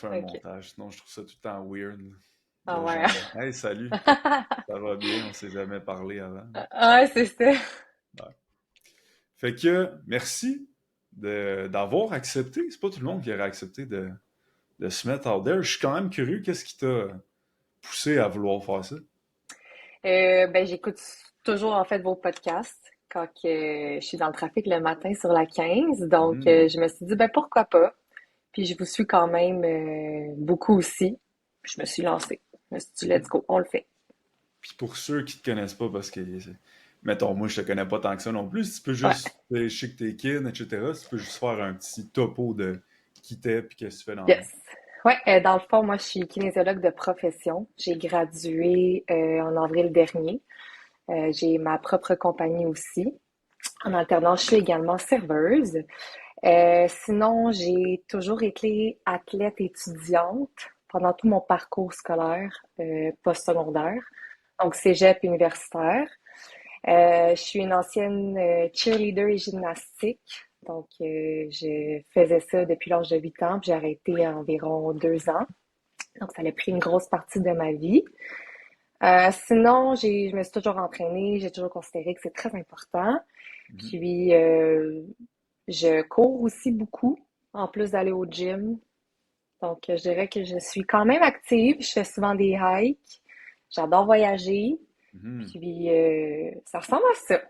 fait un OK. montage, sinon je trouve ça tout le temps weird, là, Ah de ouais. genre Hey, salut, ça va bien, on s'est jamais parlé avant. Ouais, c'est ça. Ouais. Fait que merci d'avoir accepté. C'est pas tout le monde qui aurait accepté de se mettre out there. Je suis quand même curieux, qu'est-ce qui t'a poussé à vouloir faire ça? Ben, j'écoute toujours en fait vos podcasts quand que je suis dans le trafic le matin sur la 15. Donc, Mhm. je me suis dit, ben pourquoi pas? Puis je vous suis quand même beaucoup aussi. Puis je me suis lancée. Je me suis dit, let's go, on le fait. Puis pour ceux qui te connaissent pas, parce que, mettons, moi je te connais pas tant que ça non plus, si tu peux Ouais. juste, je sais que t'es kid, etc., si tu peux juste faire un petit topo de qui t'es puis qu'est-ce que tu fais dans la vie. Yes. Ouais, dans le fond, moi, je suis kinésiologue de profession. J'ai gradué en avril dernier. J'ai ma propre compagnie aussi. En alternance, je suis également serveuse. Sinon, j'ai toujours été athlète étudiante pendant tout mon parcours scolaire postsecondaire, donc cégep universitaire. Je suis une ancienne cheerleader et gymnastique, donc je faisais ça depuis l'âge de 8 ans, puis j'ai arrêté à environ 2 ans. Donc ça a pris une grosse partie de ma vie. Sinon, je me suis toujours entraînée, j'ai toujours considéré que c'est très important. Mhm. Puis, je cours aussi beaucoup, en plus d'aller au gym. Donc, je dirais que je suis quand même active. Je fais souvent des hikes. J'adore voyager. Mhm. Puis, ça ressemble à ça.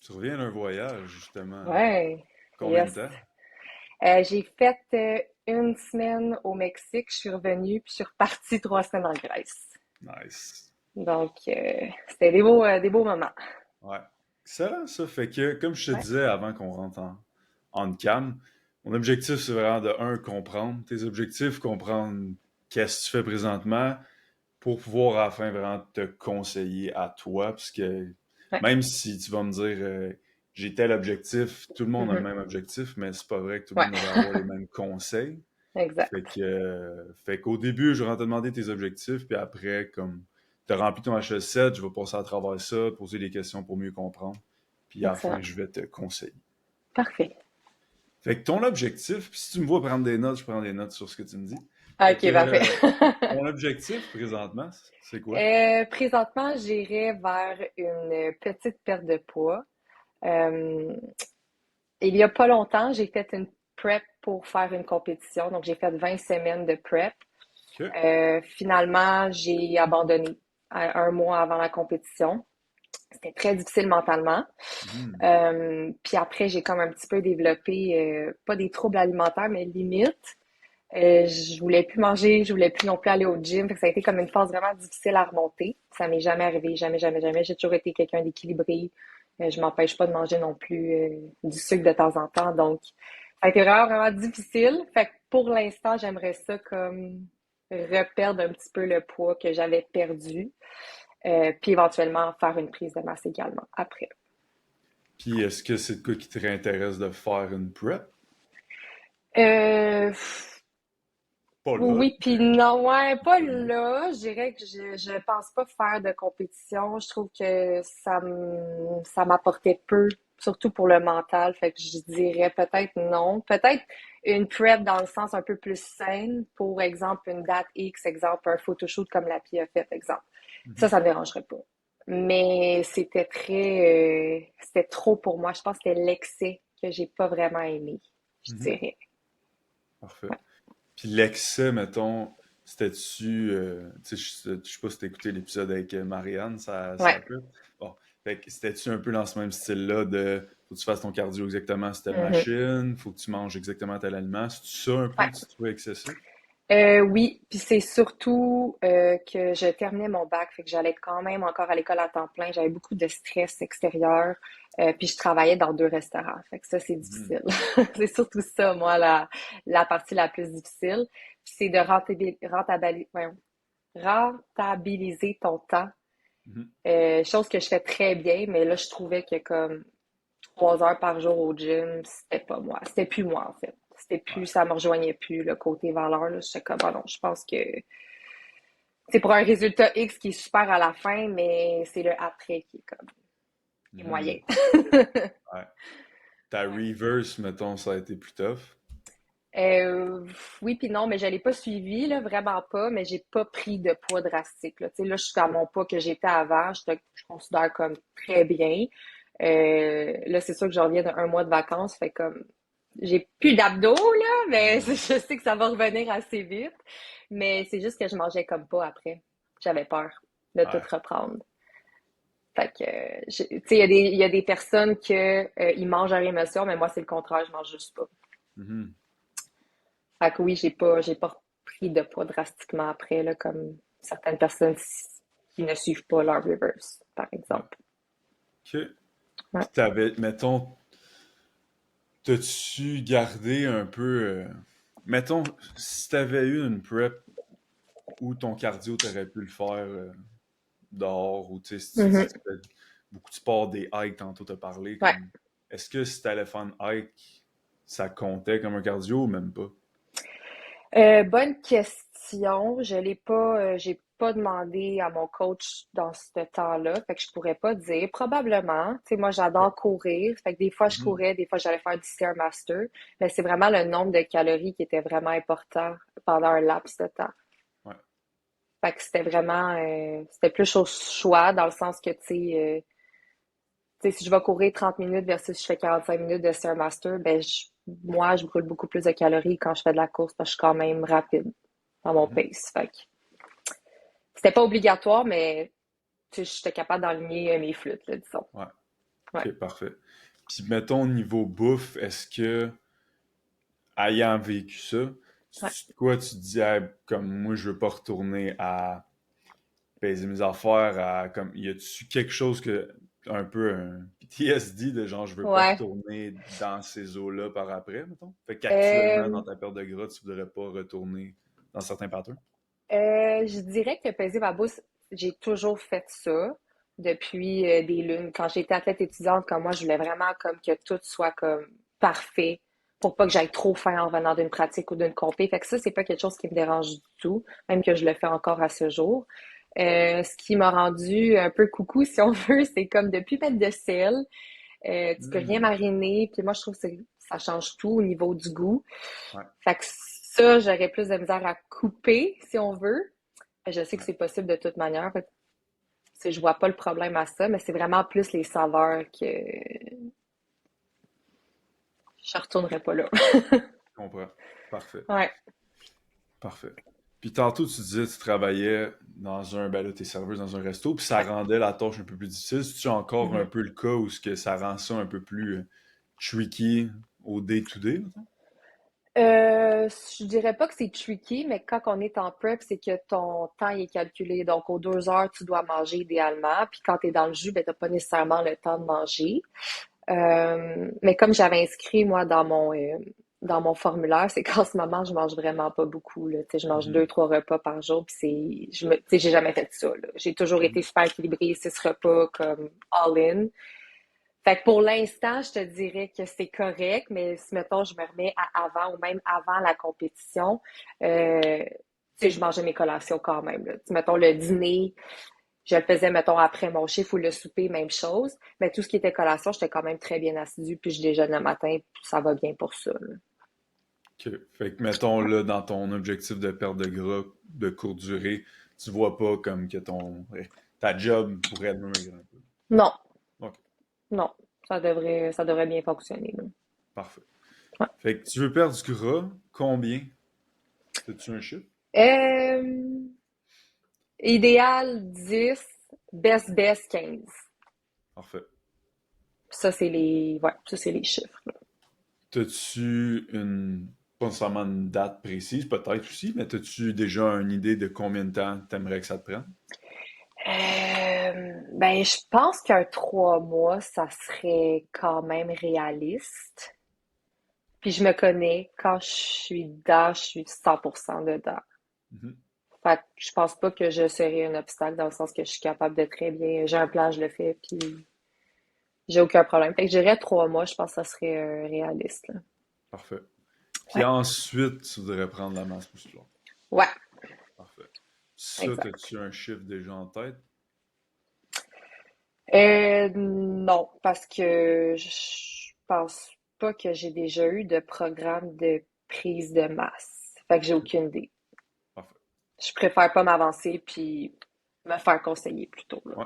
Tu reviens d'un voyage, justement. Ouais, Combien de yes. temps? J'ai fait une semaine au Mexique. Je suis revenue, puis je suis repartie 3 semaines en Grèce. Nice. Donc, c'était des beaux moments. Ouais. Excellent, ça. Fait que, comme je te Ouais, disais avant qu'on rentre en cam, mon objectif, c'est vraiment de, un, comprendre tes objectifs, comprendre qu'est-ce que tu fais présentement, pour pouvoir à la fin vraiment te conseiller à toi, parce que ouais. même si tu vas me dire j'ai tel objectif, tout le monde a le Mhm. même objectif, mais c'est pas vrai que tout le Ouais, monde va avoir les mêmes conseils. exact. Fait qu'au début, je vais te demander tes objectifs, puis après, comme tu as rempli ton HS7, je vais passer à travers ça, poser des questions pour mieux comprendre, puis à la fin, Excellent. je vais te conseiller. Parfait. Fait que ton objectif, puis si tu me vois prendre des notes, je prends des notes sur ce que tu me dis. Fait que OK, parfait. ton objectif présentement, c'est quoi? Présentement, j'irai vers une petite perte de poids. Euh, il y a pas longtemps, j'ai fait une prep pour faire une compétition. Donc, j'ai fait 20 semaines de prep. OK. Finalement, j'ai abandonné un mois avant la compétition. C'était très difficile mentalement. Mhm. Puis après, j'ai comme un petit peu développé, pas des troubles alimentaires, mais limite. Je voulais plus manger, je voulais plus non plus aller au gym. Fait que ça a été comme une phase vraiment difficile à remonter. Ça m'est jamais arrivé, jamais, jamais, jamais. J'ai toujours été quelqu'un d'équilibré. Je m'empêche pas de manger non plus du sucre de temps en temps. Donc, ça a été vraiment, vraiment difficile. Fait que pour l'instant, j'aimerais ça comme reperdre un petit peu le poids que j'avais perdu. Puis éventuellement faire une prise de masse également après. Puis est-ce que c'est de quoi qui te réintéresse de faire une prep? Euh, Pas là, Oui, puis mais non, ouais, pas éventuellement. là. Je dirais que je pense pas faire de compétition. Je trouve que ça m'apportait peu, surtout pour le mental. Fait que je dirais peut-être non. Peut-être une prep dans le sens un peu plus saine, pour exemple une date X, exemple un photoshoot comme la Pie a fait, exemple. Mhm. Ça me dérangerait pas. Mais c'était trop pour moi. Je pense que c'était l'excès que j'ai pas vraiment aimé, je Mhm. dirais. Parfait. Puis l'excès, mettons, c'était-tu, tu sais, je sais pas si t'as écouté l'épisode avec Marianne, ça Ouais. peut. Bon, fait que c'était-tu un peu dans ce même style-là de faut que tu fasses ton cardio exactement sur telle Mhm. machine, faut que tu manges exactement tel aliment. C'est ça un peu Ouais. que tu trouvais excessif? Oui, puis c'est surtout que je terminais mon bac, fait que j'allais quand même encore à l'école à temps plein. J'avais beaucoup de stress extérieur, puis je travaillais dans 2 restaurants. Fait que ça, c'est Mhm. difficile. C'est surtout ça, moi, la partie la plus difficile. Puis c'est de rentabiliser ton temps. Mhm. Chose que je fais très bien, mais là, je trouvais que comme 3 heures par jour au gym, c'était pas moi. C'était plus moi, en fait. C'était plus, Ouais. ça me rejoignait plus, le côté valeur, là. J'étais comme, ah non, je pense que c'est pour un résultat X qui est super à la fin, mais c'est le après qui est comme, qui est moyen. Mhm. Ouais. Ta Ouais. reverse, mettons, ça a été plus tough. Euh, oui puis non, mais je l'ai pas suivi, là, vraiment pas, mais j'ai pas pris de poids drastique, là. Tu sais, là, je suis à mon poids que j'étais avant, je considère comme très bien. Là, c'est sûr que je reviens d'un mois de vacances, fait comme j'ai plus d'abdos, là, mais je Hmm. sais que ça va revenir assez vite. Mais c'est juste que je mangeais comme pas après. J'avais peur de tout Ouais. reprendre. Fait que, tu sais, il y a des personnes que ils mangent leur émotion, mais moi, c'est le contraire, je mange juste pas. Mhm. Fait que oui, j'ai pas pris de poids drastiquement après, là, comme certaines personnes qui ne suivent pas leur reverse, par Ouais. exemple. OK. Ouais. Puis mettons, t'as-tu gardé un peu, mettons, si t'avais eu une prep où ton cardio, t'aurais pu le faire dehors, ou tu sais, si tu dis Mhm. que tu fais beaucoup de sport, des hikes, tantôt t'as parlé, Ouais. comme, est-ce que si t'allais faire une hike, ça comptait comme un cardio ou même pas? Bonne question. J'ai pas demandé à mon coach dans ce temps-là, fait que je pourrais pas dire. Probablement. Tu sais, moi, Ok. j'adore courir. Fait que des fois, je Mhm. courais, des fois, j'allais faire du Stairmaster. Mais c'est vraiment le nombre de calories qui était vraiment important pendant un laps de temps. Ouais. Fait que c'était vraiment, c'était plus au choix dans le sens que, tu sais, si je vais courir 30 minutes versus je fais 45 minutes de Stairmaster, ben, moi, je brûle beaucoup plus de calories quand je fais de la course parce que je suis quand même rapide dans mon Mhm. pace. Fait que c'était pas obligatoire, mais tu sais, j'étais capable d'enligner mes flûtes, là, disons. Ouais. Ouais. Ok, parfait. Puis mettons, niveau bouffe, est-ce que, ayant vécu ça, Ouais. quoi tu te dis, ah, comme moi, je veux pas retourner à peser mes affaires, à, comme, y a-tu quelque chose que, un peu un PTSD de genre, je veux pas Ouais. retourner dans ces eaux-là par après, mettons? Fait qu'actuellement, Euh, dans ta perte de gras, tu voudrais pas retourner dans certains patterns? je dirais que peser ma bourse, j'ai toujours fait ça depuis des lunes. Quand j'étais athlète étudiante, comme moi, je voulais vraiment comme que tout soit comme parfait pour pas que j'aille trop faim en venant d'une pratique ou d'une compé. Fait que ça, c'est pas quelque chose qui me dérange du tout, même que je le fais encore à ce jour. Ce qui m'a rendu un peu coucou, si on veut, c'est comme de plus mettre de sel. Tu peux rien Hmm. mariner, puis moi, je trouve que ça change tout au niveau du goût. Ouais, Fait que ça, j'aurais plus de misère à couper, si on veut. Je sais que ouais. c'est possible de toute manière. Fait que, je vois pas le problème à ça, mais c'est vraiment plus les saveurs que je retournerai pas là. Je comprends. Parfait. Ouais. Parfait. Puis tantôt, tu disais que tu travaillais dans un, ben là, t'es serveuse dans un resto, puis ça Ouais. rendait la tâche un peu plus difficile. C'est-tu encore un Mhm. peu le cas où ce que ça rend ça un peu plus tricky au day-to-day, mettons? Je dirais pas que c'est tricky, mais quand on est en prep, c'est que ton temps est calculé. Donc, aux 2 heures, tu dois manger idéalement. Puis quand tu es dans le jus, ben, t'as pas nécessairement le temps de manger. Mais comme j'avais inscrit, moi, dans mon formulaire, c'est qu'en ce moment, je mange vraiment pas beaucoup, là. Tu sais, je mange deux, Mhm. trois repas par jour, puis tu sais, j'ai jamais fait ça, là. J'ai toujours Mhm. été super équilibrée, 6 repas, comme all-in. Fait que pour l'instant, je te dirais que c'est correct, mais si, mettons, je me remets à avant ou même avant la compétition, tu sais, je mangeais mes collations quand même, là. Tu sais, mettons, le dîner, je le faisais, mettons, après mon chiffre ou le souper, même chose. Mais tout ce qui était collation, j'étais quand même très bien assidue, puis je déjeune le matin, puis ça va bien pour ça, là. OK. Fait que, mettons, là, dans ton objectif de perte de gras de courte durée, tu vois pas comme que ta job pourrait être maigrir un peu. Non, OK. non, ça devrait bien fonctionner, là. Parfait. Ouais. Fait que tu veux perdre du gras, combien? As-tu un chiffre? Idéal 10, best 15. Parfait. Ça, c'est les chiffres, là. T'as-tu une, pas nécessairement une date précise, peut-être aussi, mais t'as-tu déjà une idée de combien de temps t'aimerais que ça te prenne? Ben, je pense qu'un 3 mois, ça serait quand même réaliste. Puis je me connais, quand je suis dedans, je suis 100% dedans. Mhm. Fait que je pense pas que je serai un obstacle dans le sens que je suis capable de très bien. J'ai un plan, je le fais, puis j'ai aucun problème. Fait que je dirais 3 mois, je pense que ça serait réaliste, là. Parfait. Puis Ouais. ensuite, tu voudrais prendre la masse musculaire. Ouais, Parfait. Ça, exact. t'as-tu un chiffre déjà en tête? Non, parce que je pense pas que j'ai déjà eu de programme de prise de masse. Fait que j'ai aucune idée. Parfait. Je préfère pas m'avancer puis me faire conseiller plutôt, là. Ouais,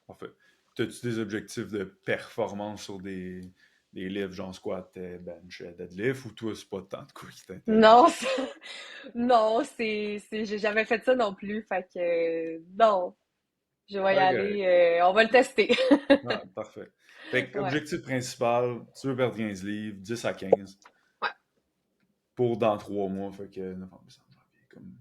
parfait. T'as-tu des objectifs de performance sur des livres, genre squat, bench, deadlift, ou toi, c'est pas tant de quoi qui t'intéresse? Non, non, j'ai jamais fait ça non plus. Fait que, non, je vais y Ouais, aller, correct. on va le tester. Ah, parfait. Fait que, Ouais, objectif principal, tu veux perdre 15 livres, 10 à 15, ouais, pour dans 3 mois, fait que novembre, décembre, janvier, comme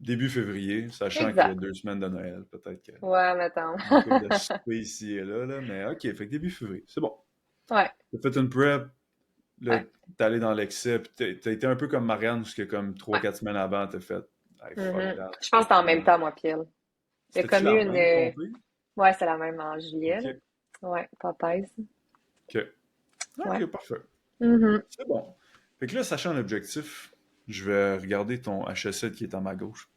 début février, sachant qu'il y a exact. 2 semaines de Noël, peut-être qu'il Ouais, mettons. y a une couple de souper ici et là, mais ok, fait que début février, c'est bon. Ouais, T'as fait une prep, là, ouais, t'es allé dans l'excès, puis t'as été un peu comme Marianne, parce que comme ouais. 3-4 semaines avant, t'as fait hey, fuck Mhm. that, Je je pense vais que c'est en même prendre. temps, moi, pile. Il y a C'était-tu comme eu la une, même compris? ouais, c'est la même en juillet, là. Ok, Ouais, Popeyes. ok. Ouais. Ok, parfait. Mhm. C'est bon. Fait que là, sachant l'objectif, je vais regarder ton HS7 qui est à ma gauche.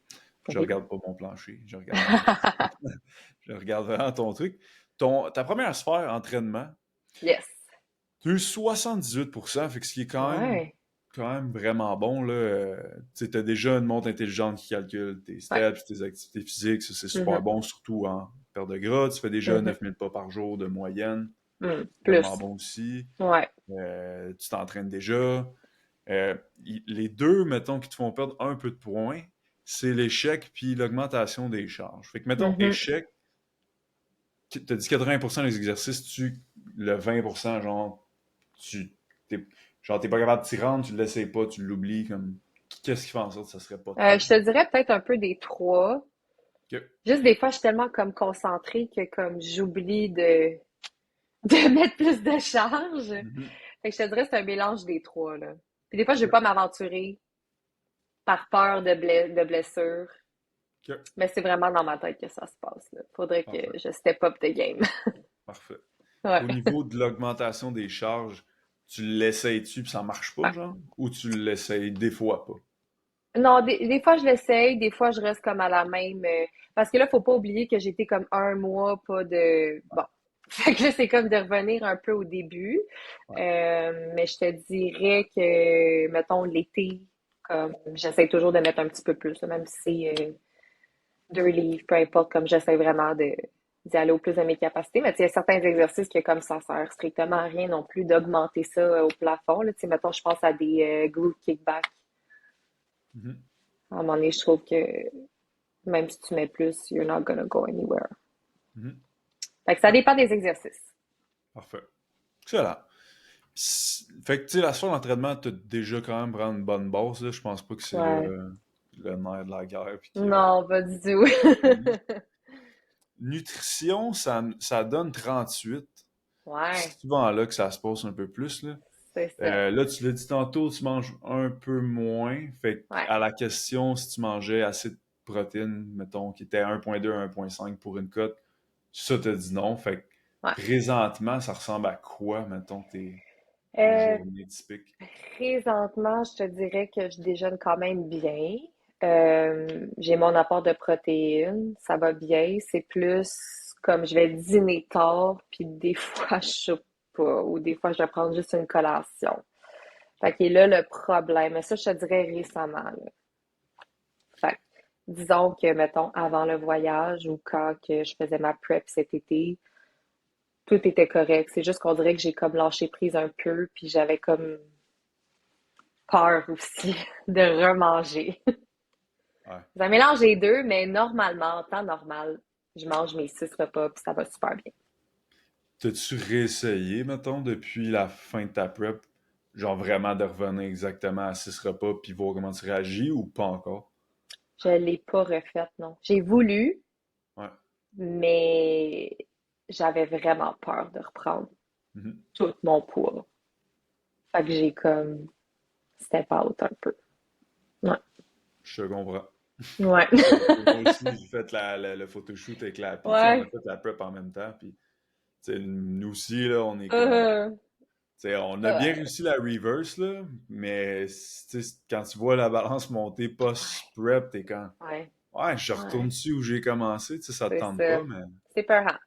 Je Oui. regarde pas mon plancher, je regarde, je regarde vraiment ton truc. Ta première sphère, entraînement, Yes. tu as eu 78%, fait que ce qui est Ouais. quand même vraiment bon. Là. Tu as déjà une montre intelligente qui calcule tes Ouais. steps, tes activités physiques, ça c'est super Mhm. bon, surtout en perte de gras. Tu fais déjà Mhm. 9000 pas par jour de moyenne, vraiment Plus. bon aussi. Ouais. Tu t'entraînes déjà. Les deux, mettons, qui te font perdre un peu de points, c'est l'échec puis l'augmentation des charges. Fait que, mettons, Mhm. échec, tu as dit 80% des exercices, le 20%, genre, tu t'es, t'es pas capable de t'y rendre, tu l'essayes pas, tu l'oublies, comme, qu'est-ce qui fait en sorte que ça serait pas Je top? te dirais peut-être un peu des trois. Que, Juste des fois, je suis tellement comme concentrée que comme j'oublie de mettre plus de charge. mhm, Fait que je te dirais que c'est un mélange des trois, là. Puis des fois, je vais que, pas m'aventurer par peur de blessure. que, Mais c'est vraiment dans ma tête que ça se passe, là. Faudrait que parfait, je step up the game. parfait. Ouais. Au niveau de l'augmentation des charges, tu l'essayes-tu puis ça marche pas, Ouais. genre? Ou tu l'essayes des fois pas? Non, des fois je l'essaye, des fois je reste comme à la même. Parce que là, faut pas oublier que j'étais comme un mois pas de. Bon. Fait que là, c'est comme de revenir un peu au début. Ouais. Mais je te dirais que, mettons, l'été, comme j'essaie toujours de mettre un petit peu plus, là, même si c'est 2 livres, peu importe, comme j'essaie vraiment d'y aller au plus de mes capacités. Mais tu sais, il y a certains exercices que comme ça sert strictement à rien non plus d'augmenter ça au plafond. Là. Tu sais, mettons, je pense à des glute kickbacks. Mhm, À un moment donné, je trouve que même si tu mets plus, you're not gonna go anywhere. mhm. Fait que ça Ok, dépend des exercices. parfait. Excellent. Fait que, tu sais, la soirée d'entraînement, t'as déjà quand même vraiment une bonne base, là. Je pense pas que c'est Ouais. le nerf de la guerre. Puis que... Non, pas du tout. Nutrition, ça donne 38. Ouais, C'est souvent là que ça se passe un peu plus, là. c'est ça. Là, tu l'as dit tantôt, tu manges un peu moins. Fait Ouais, à la question si tu mangeais assez de protéines, mettons, qui était 1,2, 1,5 pour une cote, ça t'as dit non. Fait que ouais. présentement, ça ressemble à quoi, mettons, tes Euh, journées typiques? Présentement, je te dirais que je déjeune quand même bien. J'ai mon apport de protéines, ça va bien. C'est plus comme je vais dîner tard, puis des fois je soupe pas, ou des fois je vais prendre juste une collation. Fait que là le problème, mais ça je te dirais récemment, là. Fait que, disons que, mettons, avant le voyage ou quand que je faisais ma prep cet été, tout était correct. C'est juste qu'on dirait que j'ai comme lâché prise un peu, puis j'avais comme peur aussi de remanger. Ouais. C'est un mélange des deux, mais normalement, en temps normal, je mange mes 6 repas, puis ça va super bien. T'as-tu réessayé, mettons, depuis la fin de ta prep, genre vraiment de revenir exactement à 6 repas puis voir comment tu réagis ou pas encore? Je l'ai pas refaite, non. J'ai voulu, Ouais. mais j'avais vraiment peur de reprendre Mhm. tout mon poids. Fait que j'ai comme step out un peu. Ouais. Je te comprends. Ouais. Moi aussi, j'ai fait le photoshoot avec la... Puis, tu sais, on a Ouais. fait la prep en même temps. Puis, tu sais, nous aussi, là, on est comme... Euh, Tu sais, on a bien euh, réussi la reverse, là, mais tu sais, quand tu vois la balance monter post-prep, t'es quand... ouais, Ouais, je retourne ouais, dessus où j'ai commencé, tu sais, ça te c'est tente pas, ça. mais... C'est peurant,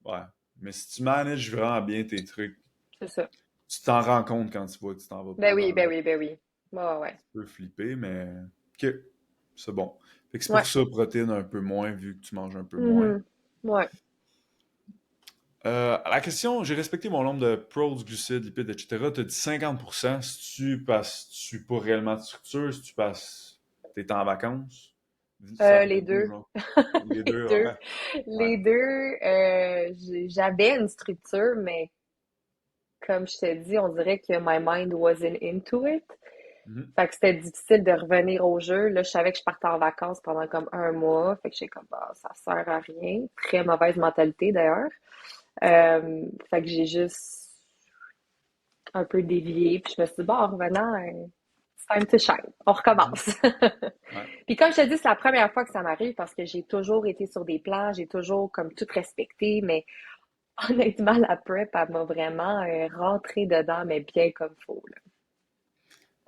Ouais. Mais si tu manages vraiment bien tes trucs, c'est ça. tu t'en rends compte quand tu vois que tu t'en vas pas Ben oui, vers ben là. oui, ben oui. Ouais, ouais. Tu peux flipper, mais OK, c'est bon. Fait que c'est Ouais. pour ça, protéines un peu moins, vu que tu manges un peu moins. Mhm. Ouais. À la question, j'ai respecté mon nombre de pros, glucides, lipides, etc. Tu as dit 50%. Si tu passes, tu pas réellement de structure, si tu passes, t'es en vacances, ça Les revient deux. toujours. Les Les deux, deux. ouais. Ouais. Les deux, j'avais une structure, mais comme je t'ai dit, on dirait que my mind wasn't into it. Mhm. Fait que c'était difficile de revenir au jeu. Là, je savais que je partais en vacances pendant comme un mois. Fait que j'ai comme, bah, ça sert à rien. Très mauvaise mentalité d'ailleurs. Fait que j'ai juste un peu dévié. Puis je me suis dit, bon, en revenant, it's time to shine. On Mhm. recommence. Ouais. Puis comme je te dis, c'est la première fois que ça m'arrive parce que j'ai toujours été sur des plans, j'ai toujours comme tout respecté, mais honnêtement, la prep, elle m'a vraiment rentré dedans, mais bien comme faut, là.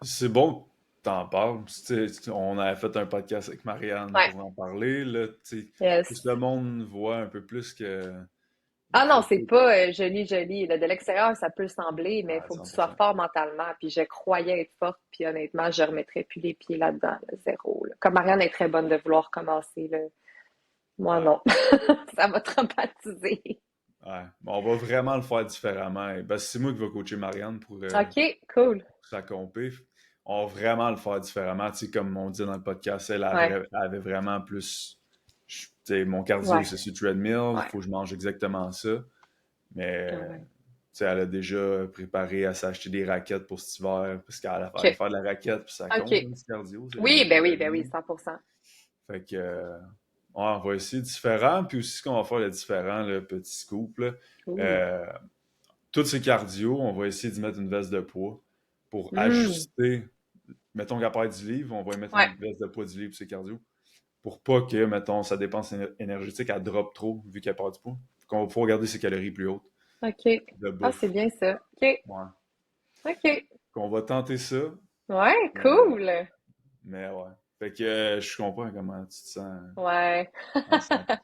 C'est bon que t'en parles. Tu sais, on avait fait un podcast avec Marianne Ouais. pour en parler. Là, tu sais, plus Yes. le monde voit un peu plus que il Ah non, faut c'est tout. pas joli, joli. Là, de l'extérieur, ça peut sembler, mais il Ouais, faut que tu sois 100%. fort mentalement. Puis je croyais être forte, puis honnêtement, je remettrais plus les pieds là-dedans, là, zéro. Là. Comme Marianne est très bonne de vouloir commencer, là. Moi, Ouais. non. Ça m'a traumatisé. Ouais. Bon, on va vraiment le faire différemment. Et ben, c'est moi qui vais coacher Marianne OK, cool. pour sa compé. On va vraiment le faire différemment. Tu sais, comme on dit dans le podcast, Ouais, elle avait vraiment plus. Tu sais, mon cardio, ouais, c'est sur treadmill. Il ouais. faut que je mange exactement ça. Ah Mais ouais. tu sais, elle a déjà préparé à s'acheter des raquettes pour cet hiver parce qu'elle allait aller OK, faire de la raquette, puis ça compte, OK. hein, du cardio, c'est Oui, très ben oui, bien. 100%. Fait que, ouais, on va essayer différent. Puis aussi, ce qu'on va faire le différent, le petit scoop, là, Ouh. euh, tous ces cardio, on va essayer d'y mettre une veste de poids pour Hmm. ajuster. Mettons qu'à part du livre, on va y mettre Ouais, une veste de poids du livre pour ces cardio. Pour pas que, mettons, sa dépense énergétique, elle drop trop vu qu'elle part du poids. Faut qu'on va garder ses calories plus hautes OK. de Ah, c'est bouffe. bien ça. OK, Ouais. OK. Qu'on va tenter ça. Ouais, Mais, cool. mais ouais. Fait que je comprends comment tu te sens Ouais. à 100%.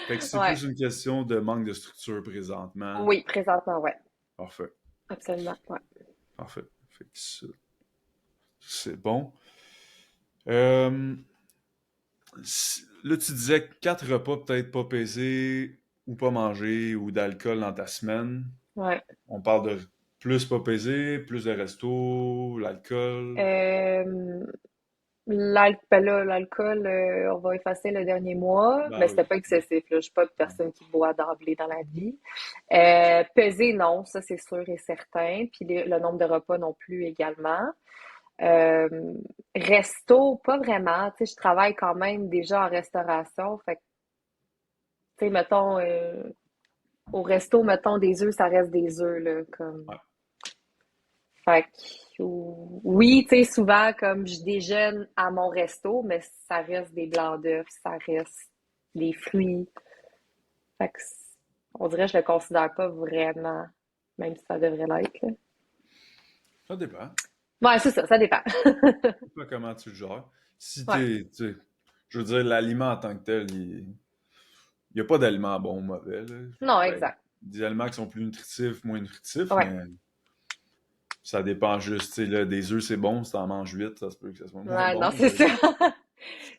Fait que c'est Ouais. plus une question de manque de structure présentement. Oui, présentement, ouais. Parfait. Absolument, ouais. Parfait. Fait que ça, c'est bon. Euh, Là, tu disais 4 repas peut-être pas pesés ou pas mangés ou d'alcool dans ta semaine. Ouais. On parle de plus pas pesé, plus de resto, l'alcool. Euh, ben là, l'alcool, on va effacer le dernier mois, Ben mais c'était oui. pas excessif, là. Je suis pas une Ouais. personne qui boit d'emblée dans la vie. Peser, non, ça c'est sûr et certain. Puis le nombre de repas non plus également. Euh, Resto, pas vraiment. Tu sais, je travaille quand même déjà en restauration. Fait que, tu sais, mettons, au resto, mettons, des œufs, ça reste des œufs, là, comme. Ouais. Fait que, oui, tu sais, souvent, comme je déjeune à mon resto, mais ça reste des blancs d'œufs, ça reste des fruits. Fait que, on dirait que je le considère pas vraiment, même si ça devrait l'être, là. Ça dépend. Ouais, c'est ça dépend. Je sais pas comment tu le gères. Si Ouais. tu sais, je veux dire, l'aliment en tant que tel, il y a pas d'aliments bons ou mauvais, là. Non, Ben, exact. des aliments qui sont plus nutritifs, moins nutritifs, Ouais. mais ça dépend juste, tu sais, là, des œufs, c'est bon, si t'en manges 8, ça se peut que ça soit moins Ouais, non, bon. c'est ça. C'est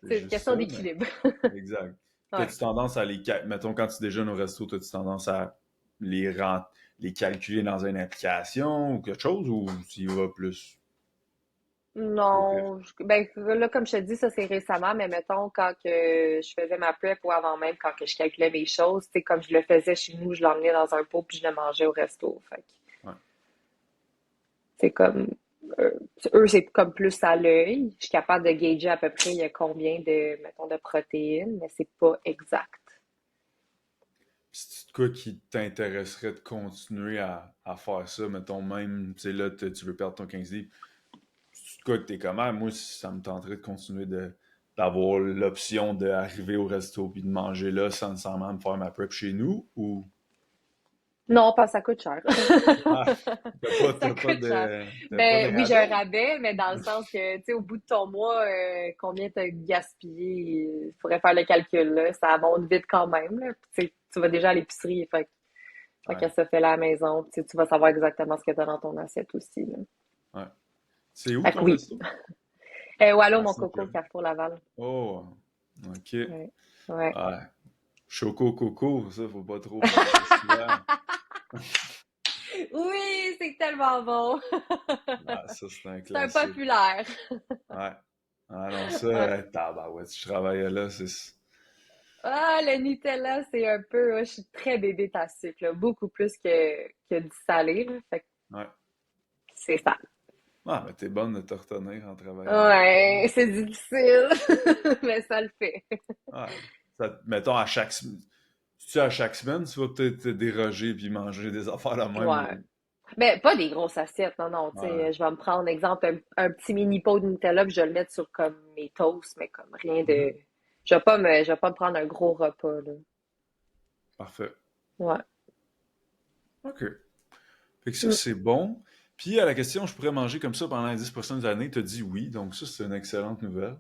C'est une juste ça, question mais d'équilibre. exact. Ouais. T'as-tu tendance à mettons, quand tu déjeunes au resto, t'as-tu tendance à les calculer dans une application ou quelque chose, ou tu y vas plus au pif? Non, ben là, comme je te dis, ça c'est récemment, mais mettons, quand que je faisais ma prep ou avant même, quand que je calculais mes choses, tu sais, comme je le faisais chez nous, je l'emmenais dans un pot puis je le mangeais au resto. Fait que Ouais. c'est comme, euh, eux, c'est comme plus à l'œil. Je suis capable de gager à peu près il y a combien de, mettons, de protéines, mais c'est pas exact. C'est quoi qui t'intéresserait de continuer à faire ça, mettons, même, tu sais, là, tu veux perdre ton 15 livres. C'est quoi que t'es comment? Moi, ça me tenterait de continuer d'avoir l'option d'arriver au resto puis de manger là sans nécessairement me faire ma prep chez nous, ou... Non, pas, ça coûte cher. Ah, Ça coûte cher. t'as pas de Ben oui, j'ai un rabais? rabais, mais dans le sens que, tu sais, au bout de ton mois, combien t'as gaspillé, il faudrait faire le calcul, là. Ça monte vite quand même, là. Puis, tu sais, tu vas déjà à l'épicerie, fait Ouais, qu'elle se fait là à la maison. Tu sais, tu vas savoir exactement ce que t'as dans ton assiette aussi, là. ouais. C'est où Fait que ton oui. resto? Wallo, À mon coco, Saint-Pierre. Carrefour Laval. Oh, ok. Ouais. Ouais. Ouais. Choco Coco, ça, faut pas trop faire ça souvent. Oui, c'est tellement bon. Ah, ça, c'est un C'est un classique. populaire. Ouais. Ah non, ça, Ouais. tabarouette, si je travaillais là, c'est... Ah, le Nutella, c'est un peu, je suis très bébé à sucre, là, beaucoup plus que du salé, là. Fait que Ouais. c'est ça. Ah, mais t'es bonne de te retenir en travaillant là. Ouais, c'est difficile, mais ça le fait. Ouais. Mettons, à chaque semaine, tu vas peut-être te déroger puis manger des affaires la même Ouais. ou... Mais pas des grosses assiettes, non, non. Tu Ouais. sais, je vais me prendre, exemple, un petit mini pot de Nutella, puis je vais le mettre sur comme mes toasts, mais comme rien de. Mhm. Je vais pas me prendre un gros repas, là. Parfait. Ouais. OK. Fait que ça, Mm. c'est bon. Puis à la question, je pourrais manger comme ça pendant les 10 prochaines années, tu as dit oui. Donc ça, c'est une excellente nouvelle.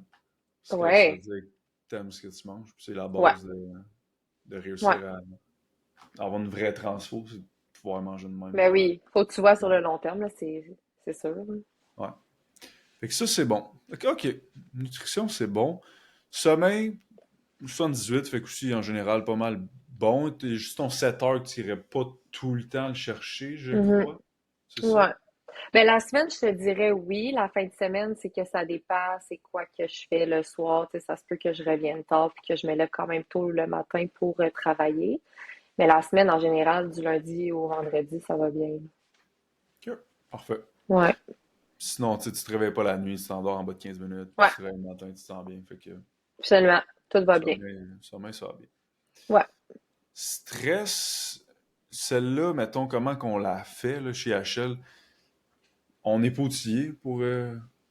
Ça veut Ouais. dire que t'aimes ce que tu manges. Puis c'est la Ouais. base de Ouais. réussir à avoir une vraie transfo, c'est de pouvoir manger de même. Mais oui, faut que tu vois sur le long terme, là, c'est sûr, là. Ouais. Fait que ça, c'est bon. OK. Nutrition, c'est bon. Sommeil, 78, fait que aussi, en général, pas mal bon. T'es juste ton 7 heures que tu irais pas tout le temps le chercher, je Mhm. crois. C'est ça? Ouais. Mais la semaine, je te dirais oui. La fin de semaine, c'est que ça dépend, c'est quoi que je fais le soir. Tu sais, ça se peut que je revienne tard puis que je me lève quand même tôt le matin pour travailler. Mais la semaine, en général, du lundi au vendredi, ça va bien. OK. Parfait. Ouais. Sinon, tu sais, tu te réveilles pas la nuit, tu t'endors en bas de 15 minutes, puis Ouais. tu te réveilles le matin, tu te sens bien. Fait que Absolument. Tout va bien. sommeil, ça va bien. Ouais. Stress, celle-là, mettons, comment qu'on l'a fait là, chez HL, on est pas outillé pour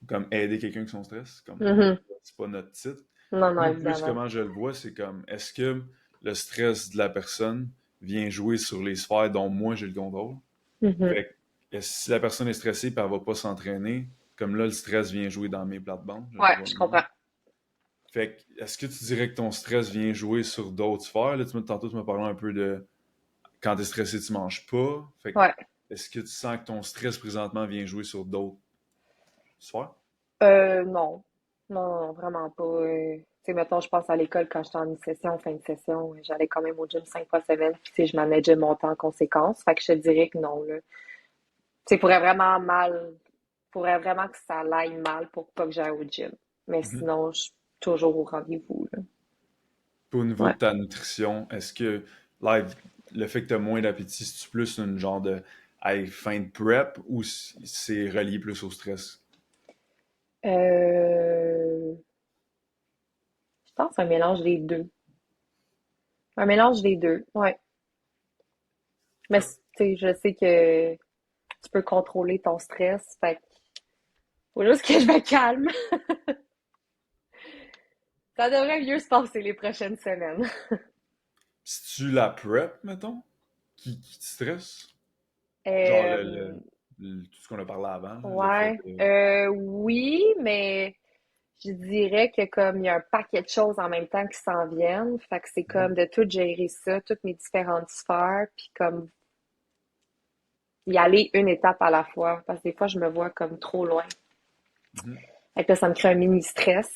comme aider quelqu'un avec son stress. Comme Mhm. c'est pas notre titre. Fait Non, que non, moi, plus évidemment. comment je le vois, c'est comme est-ce que le stress de la personne vient jouer sur les sphères dont moi j'ai le contrôle? Mhm. Fait que si la personne est stressée et elle va pas s'entraîner, comme là, le stress vient jouer dans mes plates-bandes, je le Ouais, vois de je même. comprends. Fait que, est-ce que tu dirais que ton stress vient jouer sur d'autres sphères? Là, tantôt, tu m'as parlé un peu de quand tu es stressé, tu manges pas. Fait que, Ouais. est-ce que tu sens que ton stress présentement vient jouer sur d'autres sphères? Non. Non, non, vraiment pas. Tu sais, mettons, je pense à l'école quand j'étais en session, fin de session, j'allais quand même au gym 5 fois semaine, puis tu sais, je manageais mon temps en conséquence. Fait que je te dirais que non, là. Tu sais, pourrait vraiment que ça aille mal pour pas que j'aille au gym. Mais Mhm. sinon, je suis toujours au rendez-vous, là. Puis au niveau de Ouais. ta nutrition, est-ce que là, le fait que tu as moins d'appétit, c'est plus une genre de hey, fin de prep ou c'est relié plus au stress? Je pense un mélange des deux. Un mélange des deux, ouais. Mais Ok. tu sais, je sais que tu peux contrôler ton stress, fait que faut juste que je me calme. Ça devrait mieux se passer les prochaines semaines. Si tu la prep, mettons, qui te stresse? Genre Euh, tout ce qu'on a parlé avant, là, le fait ouais. de. Oui, mais je dirais que comme il y a un paquet de choses en même temps qui s'en viennent, fait que c'est Mhm, comme de tout gérer ça, toutes mes différentes sphères, puis comme y aller une étape à la fois, parce que des fois je me vois comme trop loin. mhm, Fait que là, ça me crée un mini stress.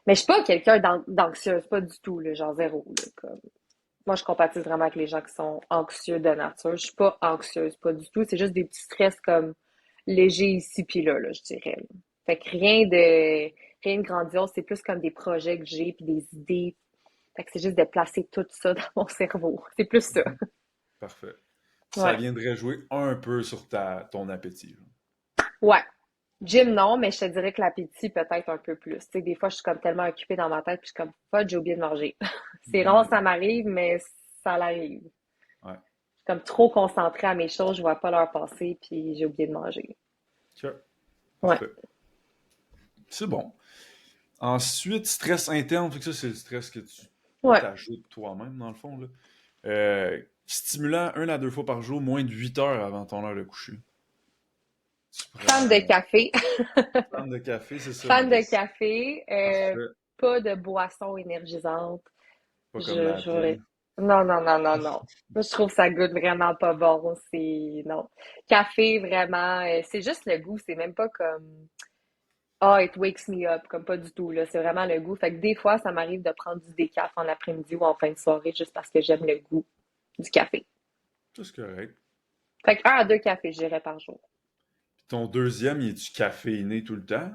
Mais je suis pas quelqu'un d'anxieuse, pas du tout, là, genre zéro, là, comme. Moi, je compatis vraiment avec les gens qui sont anxieux de nature. Je suis pas anxieuse, pas du tout. C'est juste des petits stress comme légers ici puis là, je dirais, là. Fait que rien de grandiose. C'est plus comme des projets que j'ai puis des idées. Fait que c'est juste de placer tout ça dans mon cerveau. C'est plus ça. mhm. Parfait. Ça Ouais. viendrait jouer un peu sur ton appétit, genre. Ouais. Gym, non, mais je te dirais que l'appétit, peut-être un peu plus. Tu sais, des fois, je suis comme tellement occupée dans ma tête, puis je suis comme, fuck, j'ai oublié de manger. C'est rare, ça Mhm. m'arrive, mais ça l'arrive. Je Ouais. suis comme trop concentrée à mes choses, je vois pas l'heure passer, puis j'ai oublié de manger. Ok. Ouais. Parfait. C'est bon. Ensuite, stress interne, fait que ça, c'est le stress que tu Ouais. t'ajoutes toi-même, dans le fond, là. Stimulant 1 à 2 fois par jour, moins de 8 heures avant ton heure de coucher. Tu Fan de prends café. femme de café, c'est ça ma Fan de question. café. Parfait. Pas de boisson énergisante. Pas comme Je latte. vais. Non, non, non, non, non. Moi, je trouve que ça goûte vraiment pas bon. C'est, non. Café, vraiment, c'est juste le goût. C'est même pas comme, ah, it wakes me up, comme pas du tout, là. C'est vraiment le goût. Fait que des fois, ça m'arrive de prendre du décaf en après-midi ou en fin de soirée juste parce que j'aime le goût du café. Ça, c'est correct. Fait que 1 à 2 cafés, je dirais, par jour. Puis ton deuxième, il est-tu caféiné tout le temps?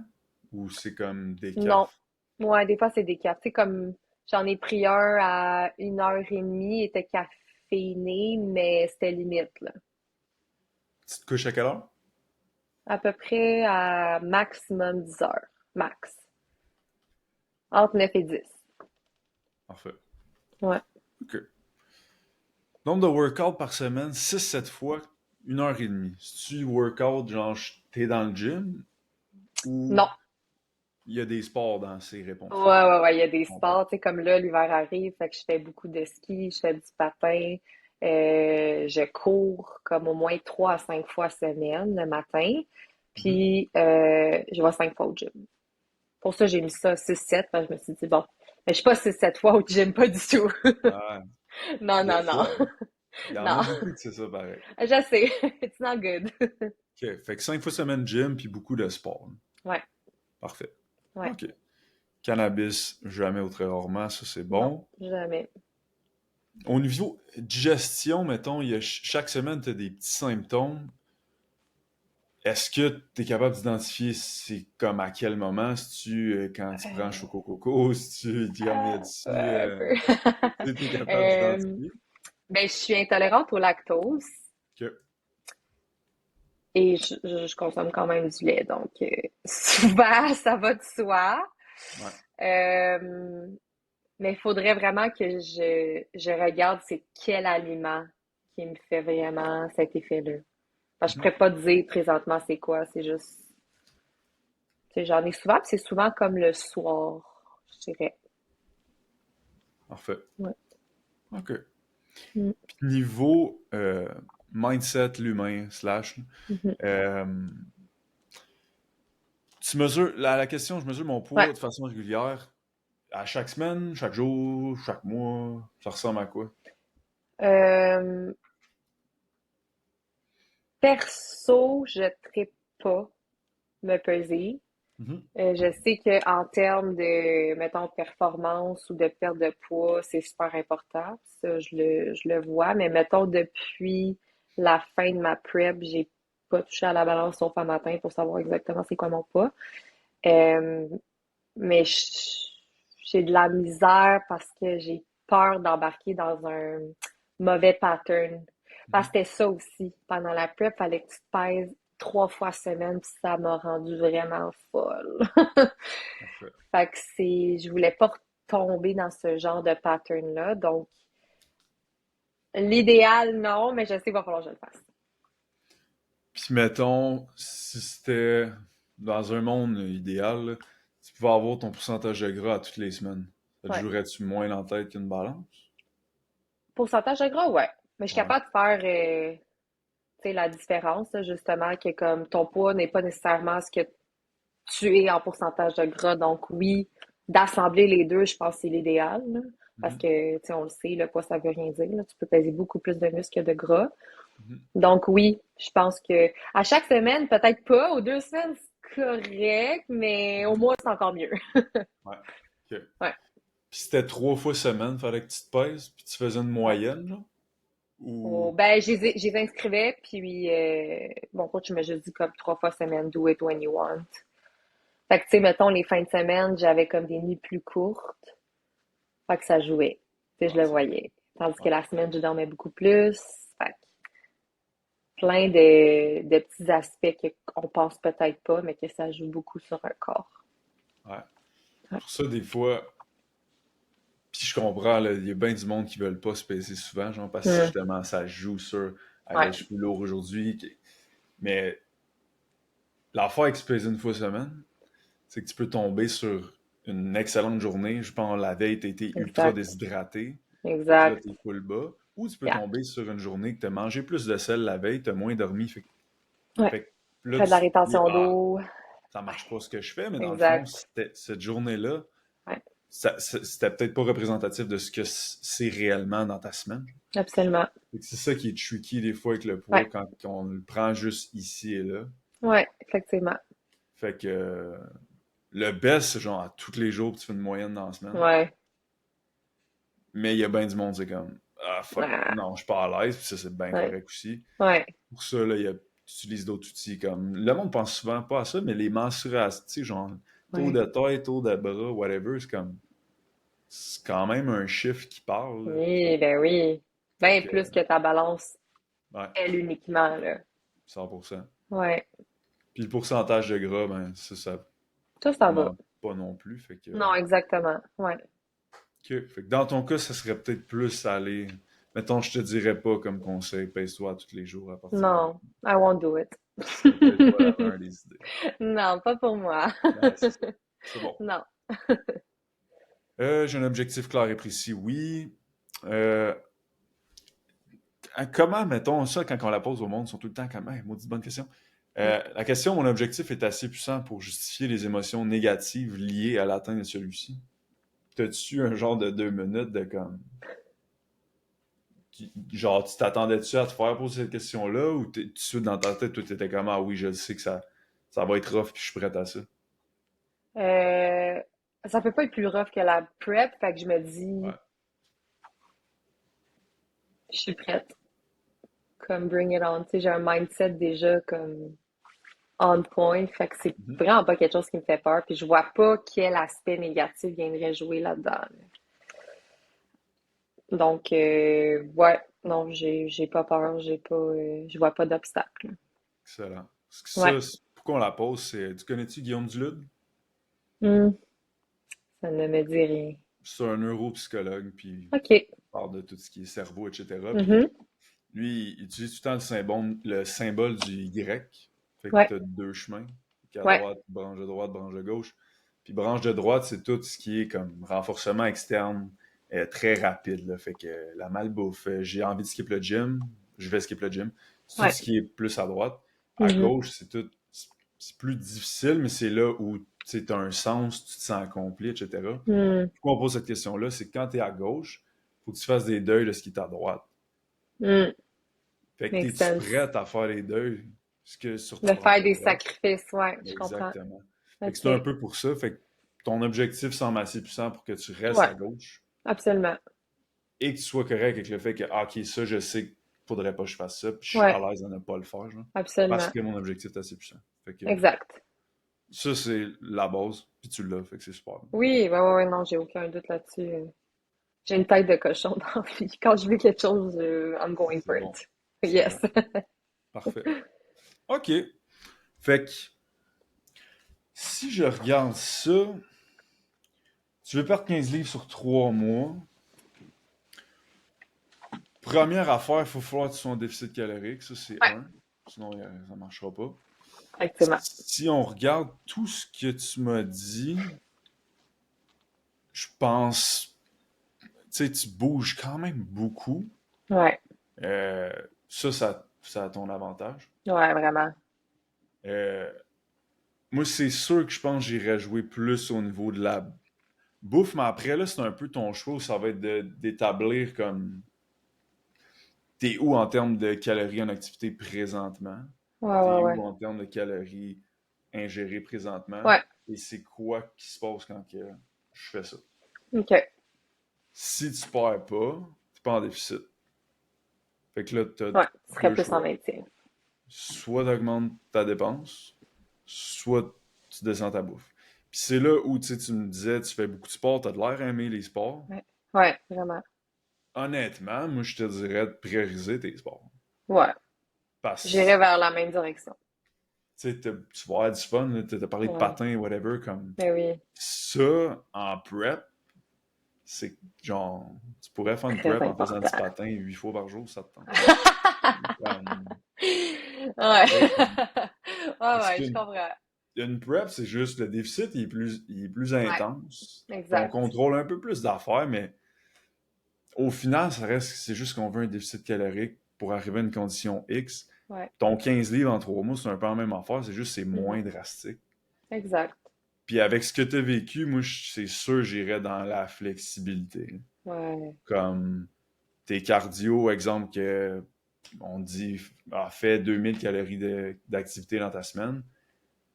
Ou c'est comme des Non. cafés? Ouais, des fois, c'est décaf. Tu sais, comme, j'en ai pris un à 1 heure et demie, il était caféiné, mais c'était limite, là. Tu te couches à quelle heure? À peu près à maximum 10 heures. Max. Entre 9 et 10. Parfait. Ouais. OK. Nombre de workouts par semaine, 6-7 fois, 1 heure et demie. Si tu workout, genre, t'es dans le gym ou Non. il y a des sports dans ces Ouais, réponses-là? ouais, ouais. Il y a des Je comprends. sports, tu sais, comme là, l'hiver arrive, fait que je fais beaucoup de ski, je fais du patin, je cours comme au moins 3 à 5 fois semaine le matin, Mhm. puis je vais 5 fois au gym. Pour ça, j'ai mis ça 6-7, parce que je me suis dit, bon, mais je suis pas 6-7 fois au gym, pas du tout. Ouais. Non, Des non, non. fois, il y en a Non. beaucoup que c'est ça pareil. Je sais. It's not good. OK. Fait que 5 fois semaine gym puis beaucoup de sport. Ouais, Parfait. ouais. OK. Cannabis, jamais ou très rarement, ça c'est Non, bon. jamais. Au niveau digestion, mettons, il y a chaque semaine, tu as des petits symptômes. Est-ce que tu es capable d'identifier c'est comme à quel moment? Si tu quand tu prends Euh, Choco Coco, si tu comme y a-tu un peu. tu es capable Euh, d'identifier? ben, je suis intolérante au lactose Que et je consomme quand même du lait. Donc, souvent, ça va de soi. ouais. Euh, mais il faudrait vraiment que je regarde c'est quel aliment qui me fait vraiment cet effet-là. Enfin, je Mhm. pourrais pas te dire présentement c'est quoi. C'est juste, tu sais, j'en ai souvent, puis c'est souvent comme le soir, je dirais. Parfait. Ouais. OK. Mm. Puis niveau mindset, l'humain, slash, Mhm. euh, tu mesures, la question, je mesure mon Ouais. poids de façon régulière à chaque semaine, chaque jour, chaque mois, ça ressemble à quoi? Euh, perso, je ne pas me peser. Mhm. Je sais que en termes de, mettons, performance ou de perte de poids, c'est super important. Ça, je le vois. Mais mettons, depuis la fin de ma prep, j'ai pas touché à la balance sauf un matin pour savoir exactement c'est quoi mon poids. Euh, mais j'ai de la misère parce que j'ai peur d'embarquer dans un mauvais pattern. Parce Mhm. que c'était ça aussi. Pendant la prep, fallait que tu te pèses 3 fois semaine, puis ça m'a rendue vraiment folle. Parfait. Fait que je voulais pas tomber dans ce genre de pattern-là. Donc, l'idéal, non, mais je sais qu'il va falloir que je le fasse. Puis mettons, si c'était dans un monde idéal, là, tu pouvais avoir ton pourcentage de gras à toutes les semaines. Ça te Ouais. jouerais-tu moins en tête qu'une balance? Pourcentage de gras, ouais. Mais je suis Ouais. capable de faire, tu sais, la différence, là, justement, que comme ton poids n'est pas nécessairement ce que tu es en pourcentage de gras. Donc, oui, d'assembler les deux, je pense que c'est l'idéal, là. Parce Mhm. que, tu sais, on le sait, le poids, ça veut rien dire, là. Tu peux peser beaucoup plus de muscles que de gras. Mhm. Donc, oui, je pense que à chaque semaine, peut-être pas, aux 2 semaines, c'est correct, mais au Mhm. mois, c'est encore mieux. Ouais. OK. Ouais. Puis c'était 3 fois semaine, fallait que tu te pèses, puis tu faisais une Ouais. moyenne, là? Oh, Ou... ben, je les inscrivais, puis mon coach m'a juste dit comme 3 fois semaine, do it when you want. Fait que, tu sais, mettons, les fins de semaine, j'avais comme des nuits plus courtes. Fait que ça jouait. Tu sais, je Ah, le c'est voyais. Tandis que ouais. la semaine, je dormais beaucoup plus. Fait que plein de petits aspects qu'on pense peut-être pas, mais que ça joue beaucoup sur un corps. Ouais. Ouais. Pour ça, des fois, puis je comprends, là, il y a bien du monde qui veulent pas se peser souvent, genre, parce que Hmm. justement, ça joue sur, ah, là, Ouais, je suis plus lourd aujourd'hui. Mais l'affaire avec se peser une fois semaine, c'est que tu peux tomber sur une excellente journée. Je pense la veille, tu as été ultra exact. déshydraté. Fait que là, Exact. t'es full bas. Ou tu peux Yeah. tomber sur une journée que tu as mangé plus de sel la veille, tu as moins dormi. Ouais. Fait que là, Faire tu de la te dis, rétention ah, d'eau. ça Ouais. marche pas ce que je fais, mais dans le fond, Exact. cette journée-là, Ouais. c'était peut-être pas représentatif de ce que c'est réellement dans ta semaine. Absolument. Fait que c'est ça qui est tricky des fois avec le poids Ouais. quand on le prend juste ici et là. Ouais, effectivement. Fait que le best, c'est genre à tous les jours, tu fais une moyenne dans la semaine. Ouais. Mais il y a bien du monde, c'est comme ah fuck, Ah, non, je suis pas à l'aise, puis ça c'est bien ouais. correct aussi. Ouais. Pour ça, là, tu utilises d'autres outils comme. Le monde pense souvent pas à ça, mais les mensurations, tu sais, genre taux Ouais. de taille, taux de bras, whatever, c'est comme. C'est quand même un chiffre qui parle, là. Oui, ben oui. Fait Ben que, plus que ta balance, ouais, elle uniquement, là. 100%. Ouais. Puis le pourcentage de gras, ben, ça Ça va. ment pas non plus. Fait que, Non, exactement. Ouais. fait que dans ton cas, ça serait peut-être plus aller. Mettons, je te dirais pas comme conseil, pèse-toi tous les jours à partir de. Non, I won't do it. Ce serait peut-être pas la meilleure des idées. Non, pas pour moi. Ouais, c'est ça. C'est bon. Non. J'ai un objectif clair et précis, oui. Euh, comment, mettons, ça, quand on la pose au monde, ils sont tout le temps comme, hey, maudite bonne question. La question, mon objectif est assez puissant pour justifier les émotions négatives liées à l'atteinte de celui-ci. T'as-tu un genre de 2 minutes de comme. Genre, tu t'attendais-tu à te faire poser cette question-là ou tout de suite dans ta tête, toi, t'étais comme, ah oui, je sais que ça va être rough puis je suis prête à ça? Euh, Ça peut pas être plus rough que la prep, fait que je me dis, Ouais. je suis prête. Comme bring it on. Tu sais, j'ai un mindset déjà comme on point, fait que c'est Mhm. vraiment pas quelque chose qui me fait peur, puis je vois pas quel aspect négatif viendrait jouer là-dedans, là. Donc, ouais, non, j'ai pas peur, je vois pas d'obstacle. Excellent. Parce que Ouais. pourquoi on la pose, c'est. Tu connais-tu Guillaume Dulude? Hmm, ça ne me dit rien. C'est un neuropsychologue, puis il OK. parle de tout ce qui est cerveau, etc. Puis Mhm. lui, il utilise tout le temps le symbole du Y. Fait que Ouais, tu as deux chemins. Fait qu'à ouais. droite, branche de gauche. Puis branche de droite, c'est tout ce qui est comme renforcement externe très rapide, là. Fait que la malbouffe, j'ai envie de skip le gym, je vais skip le gym. C'est tout Ouais. ce qui est plus à droite. À Mhm. gauche, c'est plus difficile, mais c'est là où tu as un sens, tu te sens accompli, etc. Hmm. Pourquoi on pose cette question-là? C'est que quand tu es à gauche, il faut que tu fasses des deuils de ce qui est à droite. Hmm. Fait que Makes t'es-tu sense. prête à faire les deuils sur ta De branche faire de des droite? sacrifices, ouais, je comprends. Exactement. Fait que OK. c'est un peu pour ça. Fait que ton objectif semble assez puissant pour que tu restes Ouais, à gauche absolument. et que tu sois correct avec le fait que, ah, OK, ça, je sais qu'il faudrait pas que je fasse ça, puis je suis à Ouais, l'aise de ne pas le faire, genre, parce absolument. que mon objectif est assez puissant. Fait que Exact. ça, c'est la base, puis tu l'as, fait que c'est super. Oui, ouais, ouais, ouais, non, j'ai aucun doute là-dessus. J'ai une tête de cochon dans la vie. Quand je veux quelque chose, I'm going C'est for bon. it. C'est Yes. bon. Parfait. OK. Fait que si je regarde ça, tu veux perdre 15 livres sur 3 mois. Première affaire, il faut falloir que tu sois en déficit calorique. Ça, c'est Ouais, un. Sinon, ça ne marchera pas. effectivement. Si on regarde tout ce que tu m'as dit, je pense, tu sais, tu bouges quand même beaucoup. Ouais, Euh, ça a ton avantage. ouais, vraiment. Euh, moi, c'est sûr que je pense que j'irais jouer plus au niveau de la bouffe, mais après, là, c'est un peu ton choix où ça va être d'établir comme t'es où en termes de calories en activité présentement, Ouais, ouais, t'es ouais. où en termes de calories ingérées présentement, Ouais, et c'est quoi qui se passe quand que je fais ça. OK. Si tu perds pas, t'es pas en déficit. Fait que là, t'as Ouais, ce serait deux plus en choix. maintien. Soit tu augmentes ta dépense, soit tu descends ta bouffe. Puis c'est là où tu me disais, tu fais beaucoup de sport, t'as de l'air aimer les sports. Ouais, ouais, vraiment. Honnêtement, moi, je te dirais de prioriser tes sports. Ouais, Parce j'irai vers la même direction. tu vas avoir du fun, t'as parlé de Ouais, patin, whatever, comme mais oui, ça, en prep, c'est genre, tu pourrais faire une très prep en faisant du important. patin 8 fois par jour, ça te tente. Comme, Ouais. tu sais, comme- Ouais, parce ouais, je qu'une comprends. une prep, c'est juste le déficit, il est plus Ouais, intense. On exact. contrôle un peu plus d'affaires, mais au final, c'est juste qu'on veut un déficit calorique pour arriver à une condition X. Ouais. Ton 15 livres en 3 mois, c'est un peu la même affaire, c'est juste c'est Mhm. moins drastique. Exact. Puis avec ce que tu as vécu, moi, c'est sûr, j'irais dans la flexibilité. Ouais. Comme tes cardio, exemple, que on dit, fais 2000 calories d'activité dans ta semaine,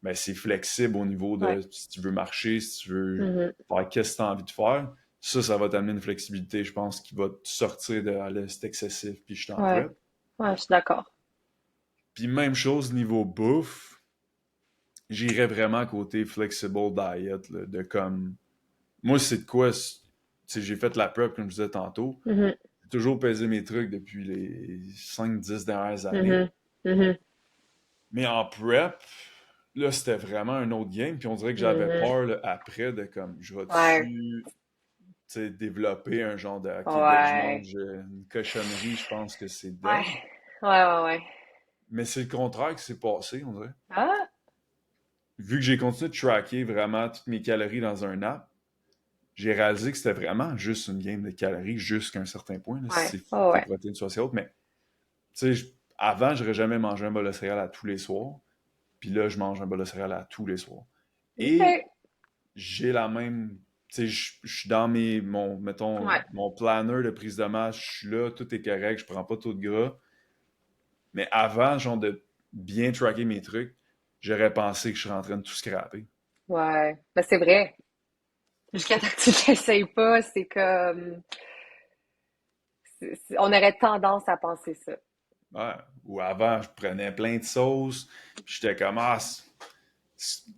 ben c'est flexible au niveau Ouais. de si tu veux marcher, si tu veux Mhm. faire qu'est-ce que tu as envie de faire. Ça va t'amener une flexibilité, je pense, qui va te sortir de ah, là, c'est excessif, puis je t'en Ouais. prep. Ouais, je suis d'accord. Puis même chose niveau bouffe, j'irais vraiment côté flexible diet, là, de comme. Moi, c'est de quoi. Tu sais, j'ai fait la prep, comme je disais tantôt. Mhm. J'ai toujours pesé mes trucs depuis les 5 10 dernières années. Mhm. Mhm. Mais en prep, là, c'était vraiment un autre game. Puis on dirait que j'avais Mhm. peur là, après de comme, je Ouais. vais-tu développer un genre de, OK, dès que je Ouais. mange une cochonnerie, je pense que c'est Ouais. dead. Ouais, ouais, ouais. Mais c'est le contraire qui s'est passé, on dirait. Ah! Vu que j'ai continué de tracker vraiment toutes mes calories dans un app, j'ai réalisé que c'était vraiment juste une game de calories jusqu'à un certain point, là, Ouais. si Oh, tes ouais. protéines sont assez hautes. Mais, tu sais, avant, j'aurais jamais mangé un bol de céréales à tous les soirs. Puis là, je mange un bol de céréales à tous les soirs. Et OK. j'ai la même. Tu sais, je suis dans mettons, Ouais. mon planner de prise de masse, je suis là, tout est correct, je prends pas trop de gras. Mais avant, genre, de bien tracker mes trucs, j'aurais pensé que je serais en train de tout scraper. Ouais. Ben, c'est vrai. Jusqu'à temps que tu l'essayes pas, c'est comme... on aurait tendance à penser ça. Ouais. Ou avant, je prenais plein de sauces, puis j'étais comme, ah,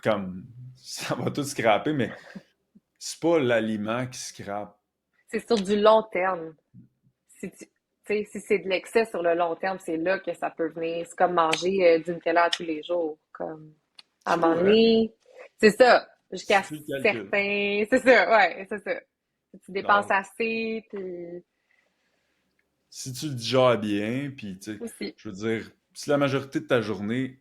comme, ça va tout scraper, mais c'est pas l'aliment qui scrape. C'est sur du long terme. Si tu sais, si c'est de l'excès sur le long terme, c'est là que ça peut venir. C'est comme manger du Nutella tous les jours. Comme, à un C'est moment vrai. donné, c'est ça. Si Jusqu'à tu le calcules. certains... C'est ça, ouais, c'est ça. Si tu dépenses Non. assez, puis Si tu le digères bien, puis tu sais, aussi. je veux dire, si la majorité de ta journée,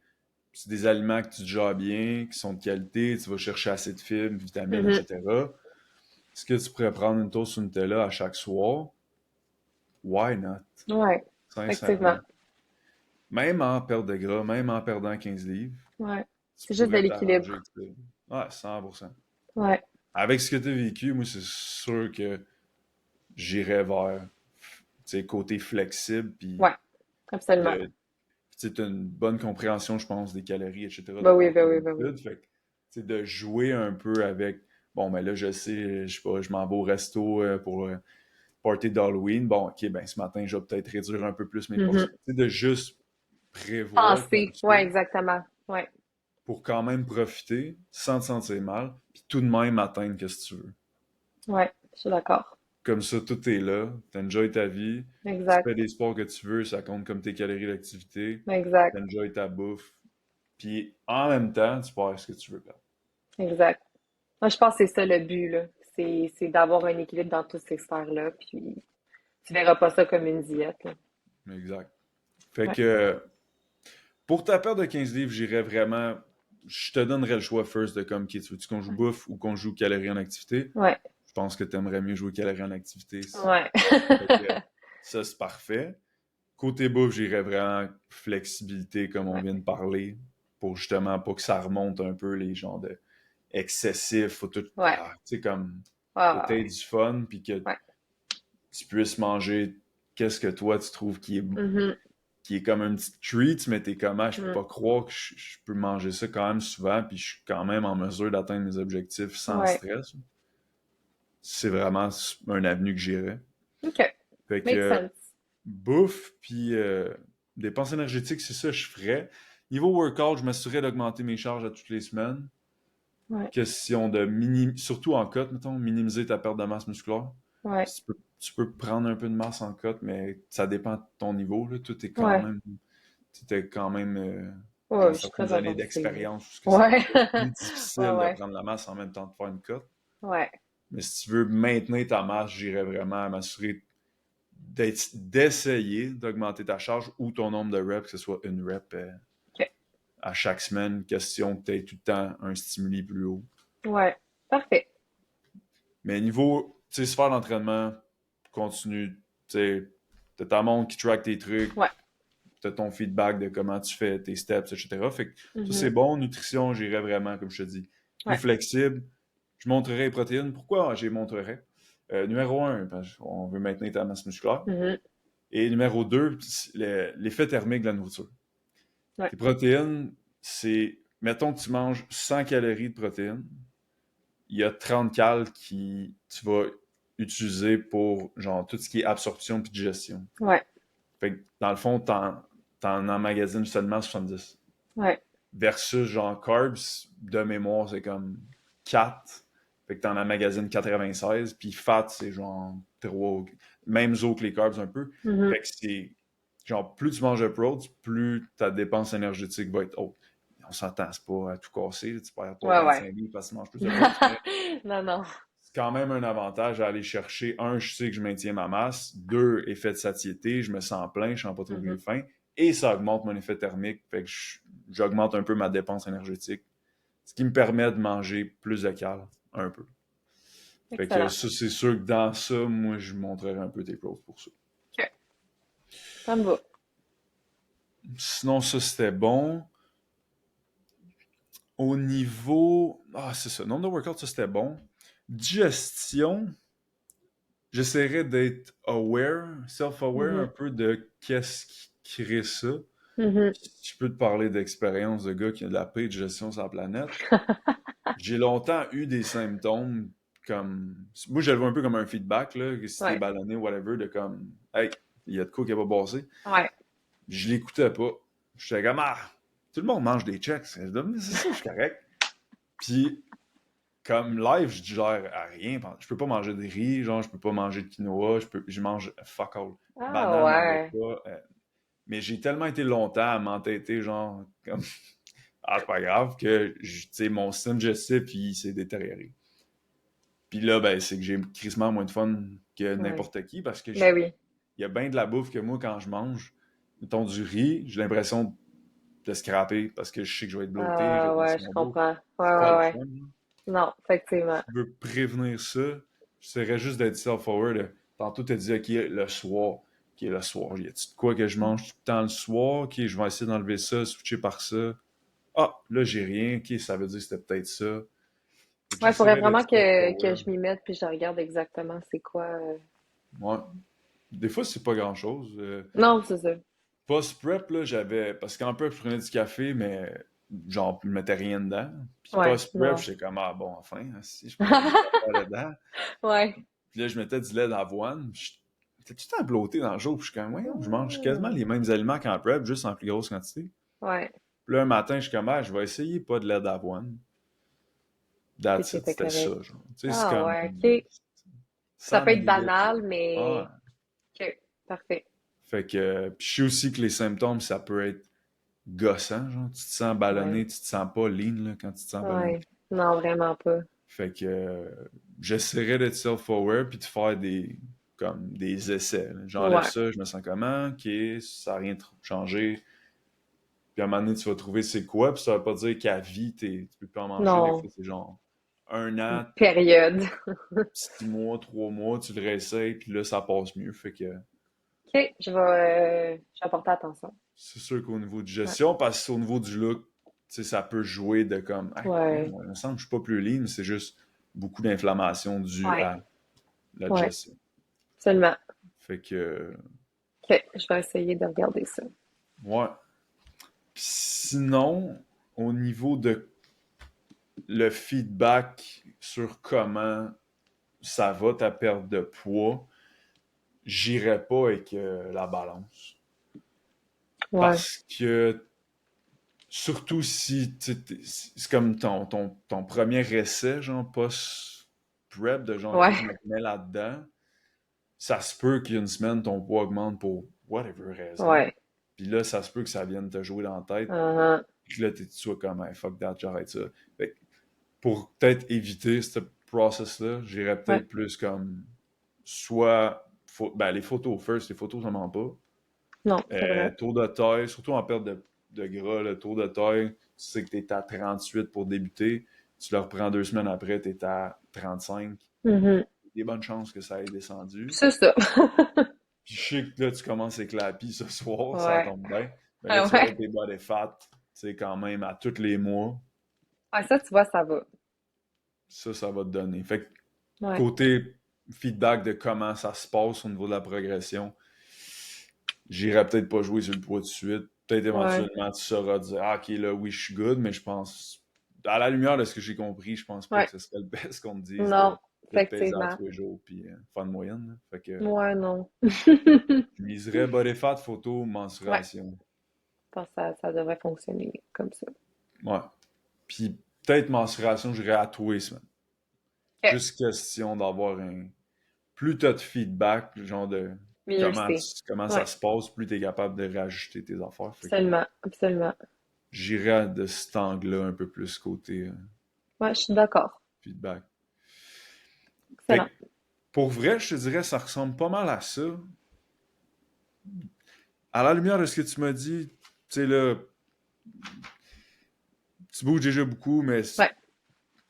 c'est des aliments que tu digères bien, qui sont de qualité, tu vas chercher assez de fibres, vitamines, Mhm. etc. Est-ce que tu pourrais prendre une toast Nutella à chaque soir? Why not? Ouais, effectivement. Sincèrement. Même en perte de gras, même en perdant 15 livres, Ouais. tu C'est juste de pourrais l'équilibre. t'arranger avec ça. Ouais, 100%. Ouais. Avec ce que tu as vécu, moi, c'est sûr que j'irais vers, tu sais, côté flexible, puis Ouais. Absolument. de tu as une bonne compréhension, je pense, des calories, etc., de Bah oui, par bah tes oui, bah oui. habitudes. Fait que, tu sais, de jouer un peu avec, bon, ben là, je sais, je sais pas, je m'en vais au resto pour party d'Halloween. Bon, ok, ben ce matin, je vais peut-être réduire un peu plus mes portions. Mhm. Tu sais, de juste prévoir comme Penser. ça Ouais, exactement. Ouais. pour quand même profiter sans te sentir mal, puis tout de même atteindre ce que tu veux. Ouais. Je suis d'accord. Comme ça, tout est là, t'enjoy ta vie, tu Exact. fais des sports que tu veux, ça compte comme tes calories d'activité, Exact. t'enjoy ta bouffe, puis en même temps, tu perds ce que tu veux perdre. Exact. Moi, je pense que c'est ça le but, là. C'est d'avoir un équilibre dans toutes ces sphères-là. Puis, tu verras pas ça comme une diète, là. Exact. Fait Ouais. que pour ta perte de 15 livres, j'irais vraiment. Je te donnerais le choix first de comme qui tu veux-tu qu'on joue bouffe ou qu'on joue calories en activité. Ouais. Je pense que tu aimerais mieux jouer calories en activité. Ouais. Fait que ça, c'est parfait. Côté bouffe, j'irais vraiment flexibilité, comme on Ouais. vient de parler, pour justement pas que ça remonte un peu les genres de excessifs. Faut tout. Ouais. Tu sais, comme. Ouais. Faut que Ouais. tu du fun, puis que Ouais. tu puisses manger qu'est-ce que toi tu trouves Mhm. qui est comme un petit treat, mais t'es comme, ah, je peux Mhm. pas croire que je peux manger ça quand même souvent, puis je suis quand même en mesure d'atteindre mes objectifs sans Ouais. stress. C'est vraiment un avenue que j'irais. OK. Fait que Makes sense. bouffe, puis dépenses énergétiques, c'est ça que je ferais. Niveau workout, je m'assurerais d'augmenter mes charges à toutes les semaines. Ouais. Question de surtout en cote, mettons, minimiser ta perte de masse musculaire. Ouais. Tu peux prendre un peu de masse en cote, mais ça dépend de ton niveau, là. Tout est quand Ouais. même C'était quand même dans Ouais, je suis certaines très années avancée. d'expérience parce que ça Ouais. devenait plus Ouais, difficile de ouais. prendre la masse en même temps de faire une cote. Ouais. Mais si tu veux maintenir ta masse, j'irais vraiment m'assurer d'essayer d'augmenter ta charge ou ton nombre de reps, que ce soit une rep OK. à chaque semaine. Question que tu aies tout le temps un stimuli plus haut. Ouais. Parfait. Mais niveau, tu sais, sphère d'entraînement, continue. Tu sais, t'as ta montre qui track tes trucs, Ouais. t'as ton feedback de comment tu fais tes steps, etc. Fait que ça, c'est Mhm. bon. Nutrition, j'irais vraiment, comme je te dis, plus Ouais. flexible. Je montrerai les protéines. Pourquoi j'ai montrerai? Numéro un, parce qu'on veut maintenir ta masse musculaire. Mhm. Et numéro 2, l'effet thermique de la nourriture. Ouais. Les protéines, c'est, mettons que tu manges 100 calories de protéines, il y a 30 calories qui tu vas utiliser pour genre tout ce qui est absorption et digestion. Ouais. Fait que dans le fond, t'en emmagasines seulement 70. Ouais. Versus genre carbs, de mémoire, c'est comme 4. Fait que t'en emmagasines 96. Puis fat, c'est genre 3. Même eau que les carbs un peu. Mhm. Fait que c'est genre plus tu manges de prods, plus ta dépense énergétique va être haute. On s'entend, c'est pas à tout casser. Tu perds pas Ouais, ouais. 25 livres parce que tu manges plus de prods, mais Non, non. c'est quand même un avantage à aller chercher. Un, je sais que je maintiens ma masse. Deux, effet de satiété, je me sens plein, je sens pas trop Mhm. faim. Et ça augmente mon effet thermique, fait que j'augmente un peu ma dépense énergétique. Ce qui me permet de manger plus de calories, un peu. Fait que Excellent. ça, c'est sûr que dans ça, moi, je montrerai un peu tes pros pour ça. OK. Ça me va. Sinon, ça, c'était bon. Au niveau... Ah, c'est ça. Nombre de workouts, ça, c'était bon. Digestion, j'essaierai d'être aware, self-aware un Mhm. peu de qu'est-ce qui crée ça. Mhm. Je peux te parler d'expérience de gars qui a de la pire digestion sur la planète. J'ai longtemps eu des symptômes comme... Moi, je le vois un peu comme un feedback, là, que si t'es Ouais. ballonné, whatever, de comme, hey, il y a de quoi qui n'a pas passé. Ouais. Je l'écoutais pas. J'étais comme, ah, tout le monde mange des checks. C'est ça, je suis correct. Puis, comme live, je digère à rien. Je peux pas manger de riz, genre, je peux pas manger de quinoa, je mange fuck all. Ah, Banane, ouais. avocat. Mais j'ai tellement été longtemps à m'entêter, genre, comme, ah, c'est pas grave, que, tu sais, mon système digestif, il s'est détérioré. Puis là, ben, c'est que j'ai crissement moins de fun que Ouais. n'importe qui parce que Ben oui. il y a bien de la bouffe que moi, quand je mange, mettons du riz, j'ai l'impression de scraper parce que je sais que je vais être bloaté, Ah, ouais, je rétention d'eau. comprends. Ouais, C'est pas ouais, le ouais. fun, là. Non, effectivement. Je veux prévenir ça. J'essaierais juste d'être self-aware. Tantôt, tu as dit, OK, le soir. OK, le soir. Y a-tu de quoi que je mange tout le temps le soir? OK, je vais essayer d'enlever ça, switcher par ça. Ah, là, j'ai rien. OK, ça veut dire que c'était peut-être ça. Fait que Ouais, il faudrait j'essaierais d'être vraiment que self-aware. je m'y mette puis je regarde exactement c'est quoi. Ouais. Des fois, c'est pas grand-chose. Non, c'est ça. Post-prep, là, j'avais. Parce qu'en prep, je prenais du café, mais genre, je mettais rien dedans. Puis Ouais, post-prep, non. j'étais comme, ah bon, enfin, hein, si je peux mettre des affaires dedans. Ouais. Puis là, je mettais du lait d'avoine. J'étais tout le temps bloaté dans le jour. Puis je suis comme, ouais, je mange quasiment Ah. les mêmes aliments qu'en prep, juste en plus grosse quantité. Ouais. Puis là, un matin, je suis comme, ah, je vais essayer pas de lait d'avoine. Puis That's it, c'était c'était ça, correct. genre. Tu sais, c'est Ah, comme ouais, OK. Ça sans peut être négatif. banal, Ah, mais OK. Parfait. fait que, puis je sais aussi que les symptômes, ça peut être gossant, genre, tu te sens Ouais. ballonné, tu te sens pas lean, là, quand tu te sens ballonné. Ouais. Non, vraiment pas. Fait que, j'essaierai d'être self-aware puis de faire comme des essais, là. J'enlève Ouais. ça, je me sens comment, ok, ça n'a rien changé. Puis à un moment donné, tu vas trouver c'est quoi, puis ça veut pas dire qu'à vie, tu peux plus en manger. Des Non. fois, c'est genre un Une an, période. 6 mois, 3 mois, tu le réessayes, puis là, ça passe mieux. Fait que OK. Je vais porter attention. c'est sûr qu'au niveau de Ouais. gestion, parce qu'au niveau du look, tu sais, ça peut jouer de comme, hey, Ouais. voyons, il me semble que je suis pas plus lean, mais c'est juste beaucoup d'inflammation due Ouais. à la Ouais. digestion. Seulement. Fait que, OK. Je vais essayer de regarder ça. ouais. Puis sinon, au niveau de le feedback sur comment ça va ta perte de poids, j'irais pas avec la balance. Ouais. Parce que, surtout si c'est comme ton premier essai, genre post-prep, de genre, ok, je Ouais. me mets là-dedans, ça se peut qu'il y a une semaine, ton poids augmente pour whatever raison. Ouais. Puis là, ça se peut que ça vienne te jouer dans la tête. Uh-huh. Puis là, tu sois comme, hey, fuck that, j'arrête ça. Fait que pour peut-être éviter ce process-là, j'irais Ouais. peut-être plus comme soit ben, les photos first, les photos, ça ment pas. Non, c'est vrai. Tour de taille, surtout en perte de gras, le tour de taille, tu sais que tu es à 38 pour débuter, tu le reprends 2 semaines après, tu es à 35. Mhm. Des bonnes chances que ça ait descendu. C'est ça. Puis je sais que là, tu commences avec la pie ce soir, ça Ouais. tombe bien. Mais là, Ah tu vas ouais. avoir tes body fat, tu sais, quand même à tous les mois. Ouais, ça, tu vois, ça va. ça va te donner. Fait que Ouais, côté feedback de comment ça se passe au niveau de la progression, j'irai peut-être pas jouer sur le poids tout de suite. Peut-être ouais. éventuellement, tu sauras dire, ah, ok, là, oui, je suis good, mais je pense, à la lumière de ce que j'ai compris, je pense pas Ouais. que ce serait le best qu'on te dise Non, de te peser à effectivement. tous les jours puis faire une moyenne. Là. Fait que Ouais, non. je miserais body fat, photo, Ouais, mensuration. je pense que ça devrait fonctionner comme ça. Ouais. Puis peut-être mensuration, j'irais à tous les semaines. OK. Juste question d'avoir un. Plus t'as de feedback, genre de Mieux c'est. comment ça Ouais, se passe, plus t'es capable de réajuster tes affaires. Fait que absolument, absolument. j'irais de cet angle-là un peu plus côté Ouais, je suis d'accord. feedback. Fait que Excellent. pour vrai, je te dirais, ça ressemble pas mal à ça. À la lumière de ce que tu m'as dit, tu sais là, tu bouges déjà beaucoup, mais Ouais,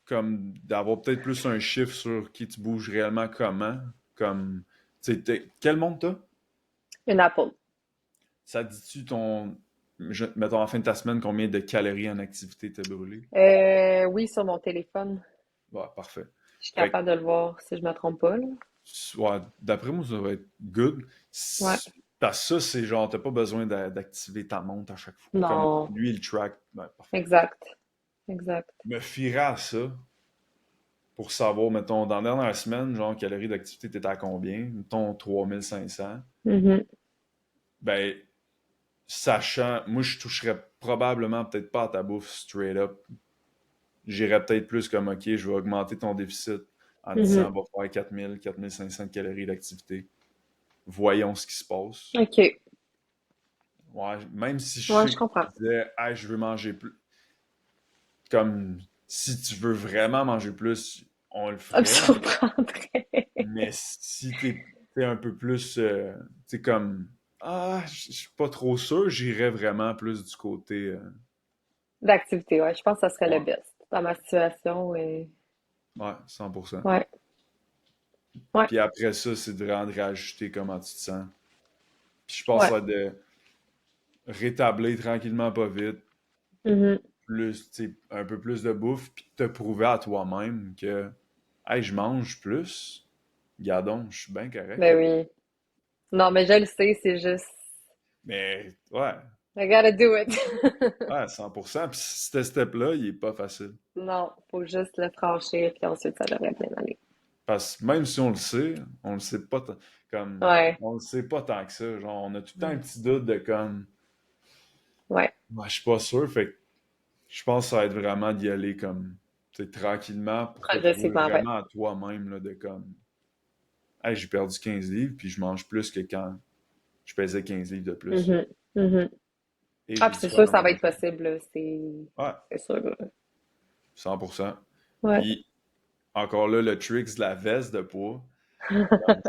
comme d'avoir peut-être plus un chiffre sur qui tu bouges réellement comment. Comme, tu sais, quel monde t'as? une Apple. Ça te dit-tu mettons, en fin de ta semaine, combien de calories en activité t'as brûlé? Oui, sur mon téléphone. Ouais, parfait. Je suis Fait capable de le voir si je me trompe pas, là. que, ouais, d'après moi, ça va être good. Ouais. Parce que ça, c'est genre, t'as pas besoin d'activer ta montre à chaque fois. Comme Non. lui, il track, ben, parfait. Exact. Exact. Je me fierais à ça pour savoir, mettons, dans la dernière semaine, genre, calories d'activité, t'étais à combien? Mettons, 3500. Mhm. Ben, sachant, moi, je toucherais probablement peut-être pas à ta bouffe straight up. J'irais peut-être plus comme, OK, je vais augmenter ton déficit en Mhm. disant, on va faire 4000, 4500 calories d'activité. Voyons ce qui se passe. OK. Ouais, même si je Ouais, sais je que tu comprends. disais, ah, je veux manger plus. Comme, si tu veux vraiment manger plus, on le Ça me ferait. surprendrait. Mais si t'es un peu plus, tu sais, comme, ah, je suis pas trop sûr, j'irais vraiment plus du côté, D'activité, ouais. Je pense que ça serait le ouais, best. Dans ma situation, ouais, 100%. ouais. Ouais. Puis après ça, c'est de rendre réajuster comment tu te sens. Puis je pense que Ouais. ça va de rétablir tranquillement, pas vite, Mhm. plus, tu sais, un peu plus de bouffe, puis te prouver à toi-même que, hey, je mange plus, gadon, je suis bien correct, Ben là. oui. Non, mais je le sais, c'est juste. Mais, ouais, I gotta do it. ouais, 100%. Puis ce step-là, il est pas facile. Non, faut juste le franchir, puis ensuite ça devrait bien aller. Parce que même si on le sait pas comme, Ouais. on le sait pas tant que ça. Genre, on a tout le temps un petit doute de comme, Ouais. ouais, je suis pas sûr, fait que je pense que ça va être vraiment d'y aller comme, tu sais, tranquillement pour te prouver Progressivement, ouais. vraiment à toi-même, là, de comme, hey, j'ai perdu 15 livres, puis je mange plus que quand je pesais 15 livres de plus. Mhm. Mhm. Et Ah, j'ai puis du c'est fun sûr, à ça va être manger. possible, là. Ouais, C'est sûr, là. 100%. Ouais. Puis, encore là, le trick de la veste de poids. Je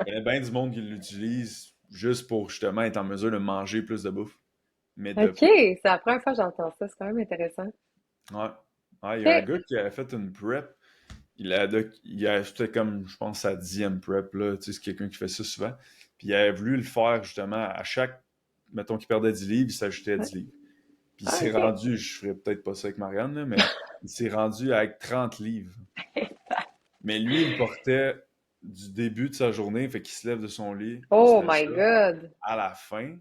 connais bien du monde qui l'utilise juste pour justement être en mesure de manger plus de bouffe, mais de OK, pas. c'est la première fois que j'entends ça. C'est quand même intéressant. Ouais. Ouais, il y a un OK. gars qui a fait une prep. Il a fait comme, je pense, sa 10e prep, là. Tu sais, c'est quelqu'un qui fait ça souvent. Puis il avait voulu le faire justement à chaque, mettons qu'il perdait 10 livres, il s'ajoutait Ouais. 10 livres. Puis il Ah, s'est OK. rendu, je ferais peut-être pas ça avec Marianne, là, mais il s'est rendu avec 30 livres. Mais lui, il portait du début de sa journée, fait qu'il se lève de son lit, il se Oh met my ça. God. À la fin.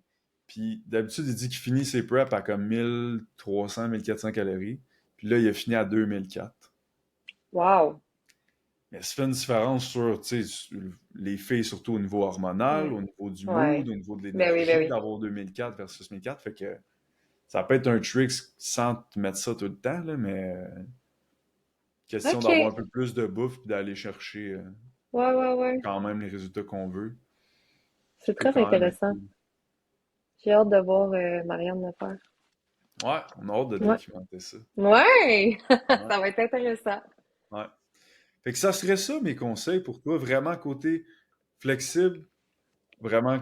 Puis d'habitude, il dit qu'il finit ses preps à comme 1300, 1400 calories. Puis là, il a fini à 2004. Wow. Mais ça fait une différence sur, tu sais, sur les filles, surtout au niveau hormonal, Ouais. au niveau du mood, Ouais. au niveau de Ben l'énergie, oui. d'avoir 2004 versus 1004. Fait que ça peut être un trick sans te mettre ça tout le temps, là, mais question d'avoir un OK. peu plus de bouffe puis d'aller chercher Ouais. quand même les résultats qu'on veut, qui C'est peut très quand même être intéressant. cool. J'ai hâte de voir Marianne le faire. Ouais, on a hâte de Ouais. documenter ça. Ouais! Ouais, Ça va être intéressant. ouais. Fait que ça serait ça mes conseils pour toi, vraiment côté flexible, vraiment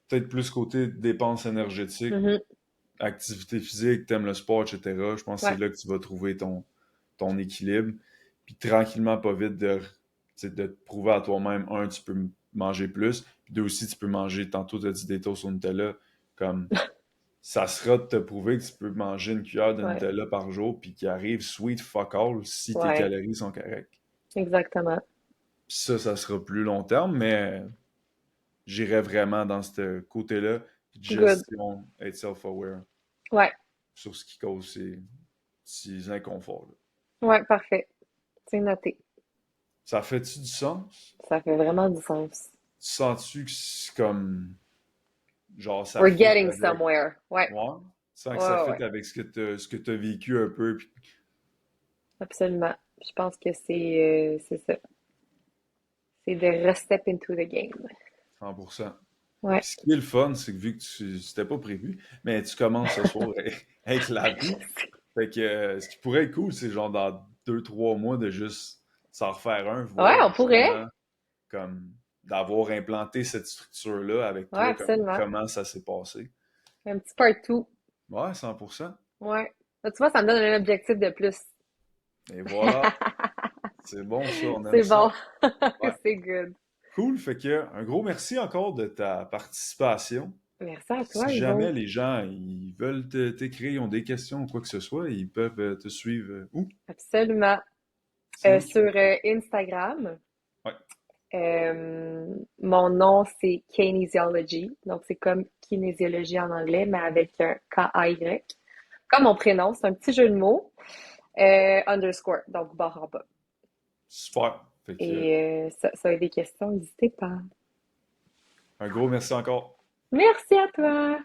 peut-être plus côté dépenses énergétiques, Mhm. activité physique, t'aimes le sport, etc. Je pense que c'est Ouais. là que tu vas trouver ton équilibre. Puis tranquillement, pas vite, de te prouver à toi-même, un, tu peux manger plus, puis deux aussi, tu peux manger, tantôt tu as dit des toasts au Nutella, comme ça sera de te prouver que tu peux manger une cuillère de Ouais. Nutella par jour, puis qu'il arrive sweet fuck all si tes Ouais. calories sont correctes. Exactement. Ça sera plus long terme, mais j'irais vraiment dans ce côté-là, puis de Good. gestion, être self-aware Ouais. sur ce qui cause ces inconforts-là. Ouais, parfait. C'est noté. Ça fait-tu du sens? Ça fait vraiment du sens. Tu sens-tu que c'est comme, genre, ça We're fit getting avec... somewhere. Ouais. Ouais? Tu sens Ouais, que ça ouais, fit ouais. avec ce que t'as vécu un peu, puis Absolument. Je pense que c'est ça. C'est de restep into the game. 100%. Ouais. Puis ce qui est le fun, c'est que vu que c'était pas prévu, mais tu commences ce soir avec la vie. Fait que ce qui pourrait être cool, c'est genre dans 2, 3 mois de juste s'en refaire un, Ouais, voir on pourrait. justement comme d'avoir implanté cette structure-là avec Ouais, toi, comme absolument. comment ça s'est passé. Un petit part two. Ouais, 100%. Ouais. Là, tu vois, ça me donne un objectif de plus. Et voilà, c'est bon ça, on aime C'est ça. bon. Ouais, C'est good. cool. Fait que un gros merci encore de ta participation. Merci à toi, Si jamais Hugo. les gens ils veulent t'écrire, ils ont des questions ou quoi que ce soit, ils peuvent te suivre où? Absolument. C'est où qu'ils Sur peuvent te suivre? Instagram, Ouais. mon nom, c'est Kinesiology. Donc, c'est comme kinésiologie en anglais, mais avec un K-A-Y. Comme mon prénom, c'est un petit jeu de mots. Underscore, donc barre en bas. Super. Fait que Et ça a des questions, n'hésitez pas. un gros merci encore. Merci à toi!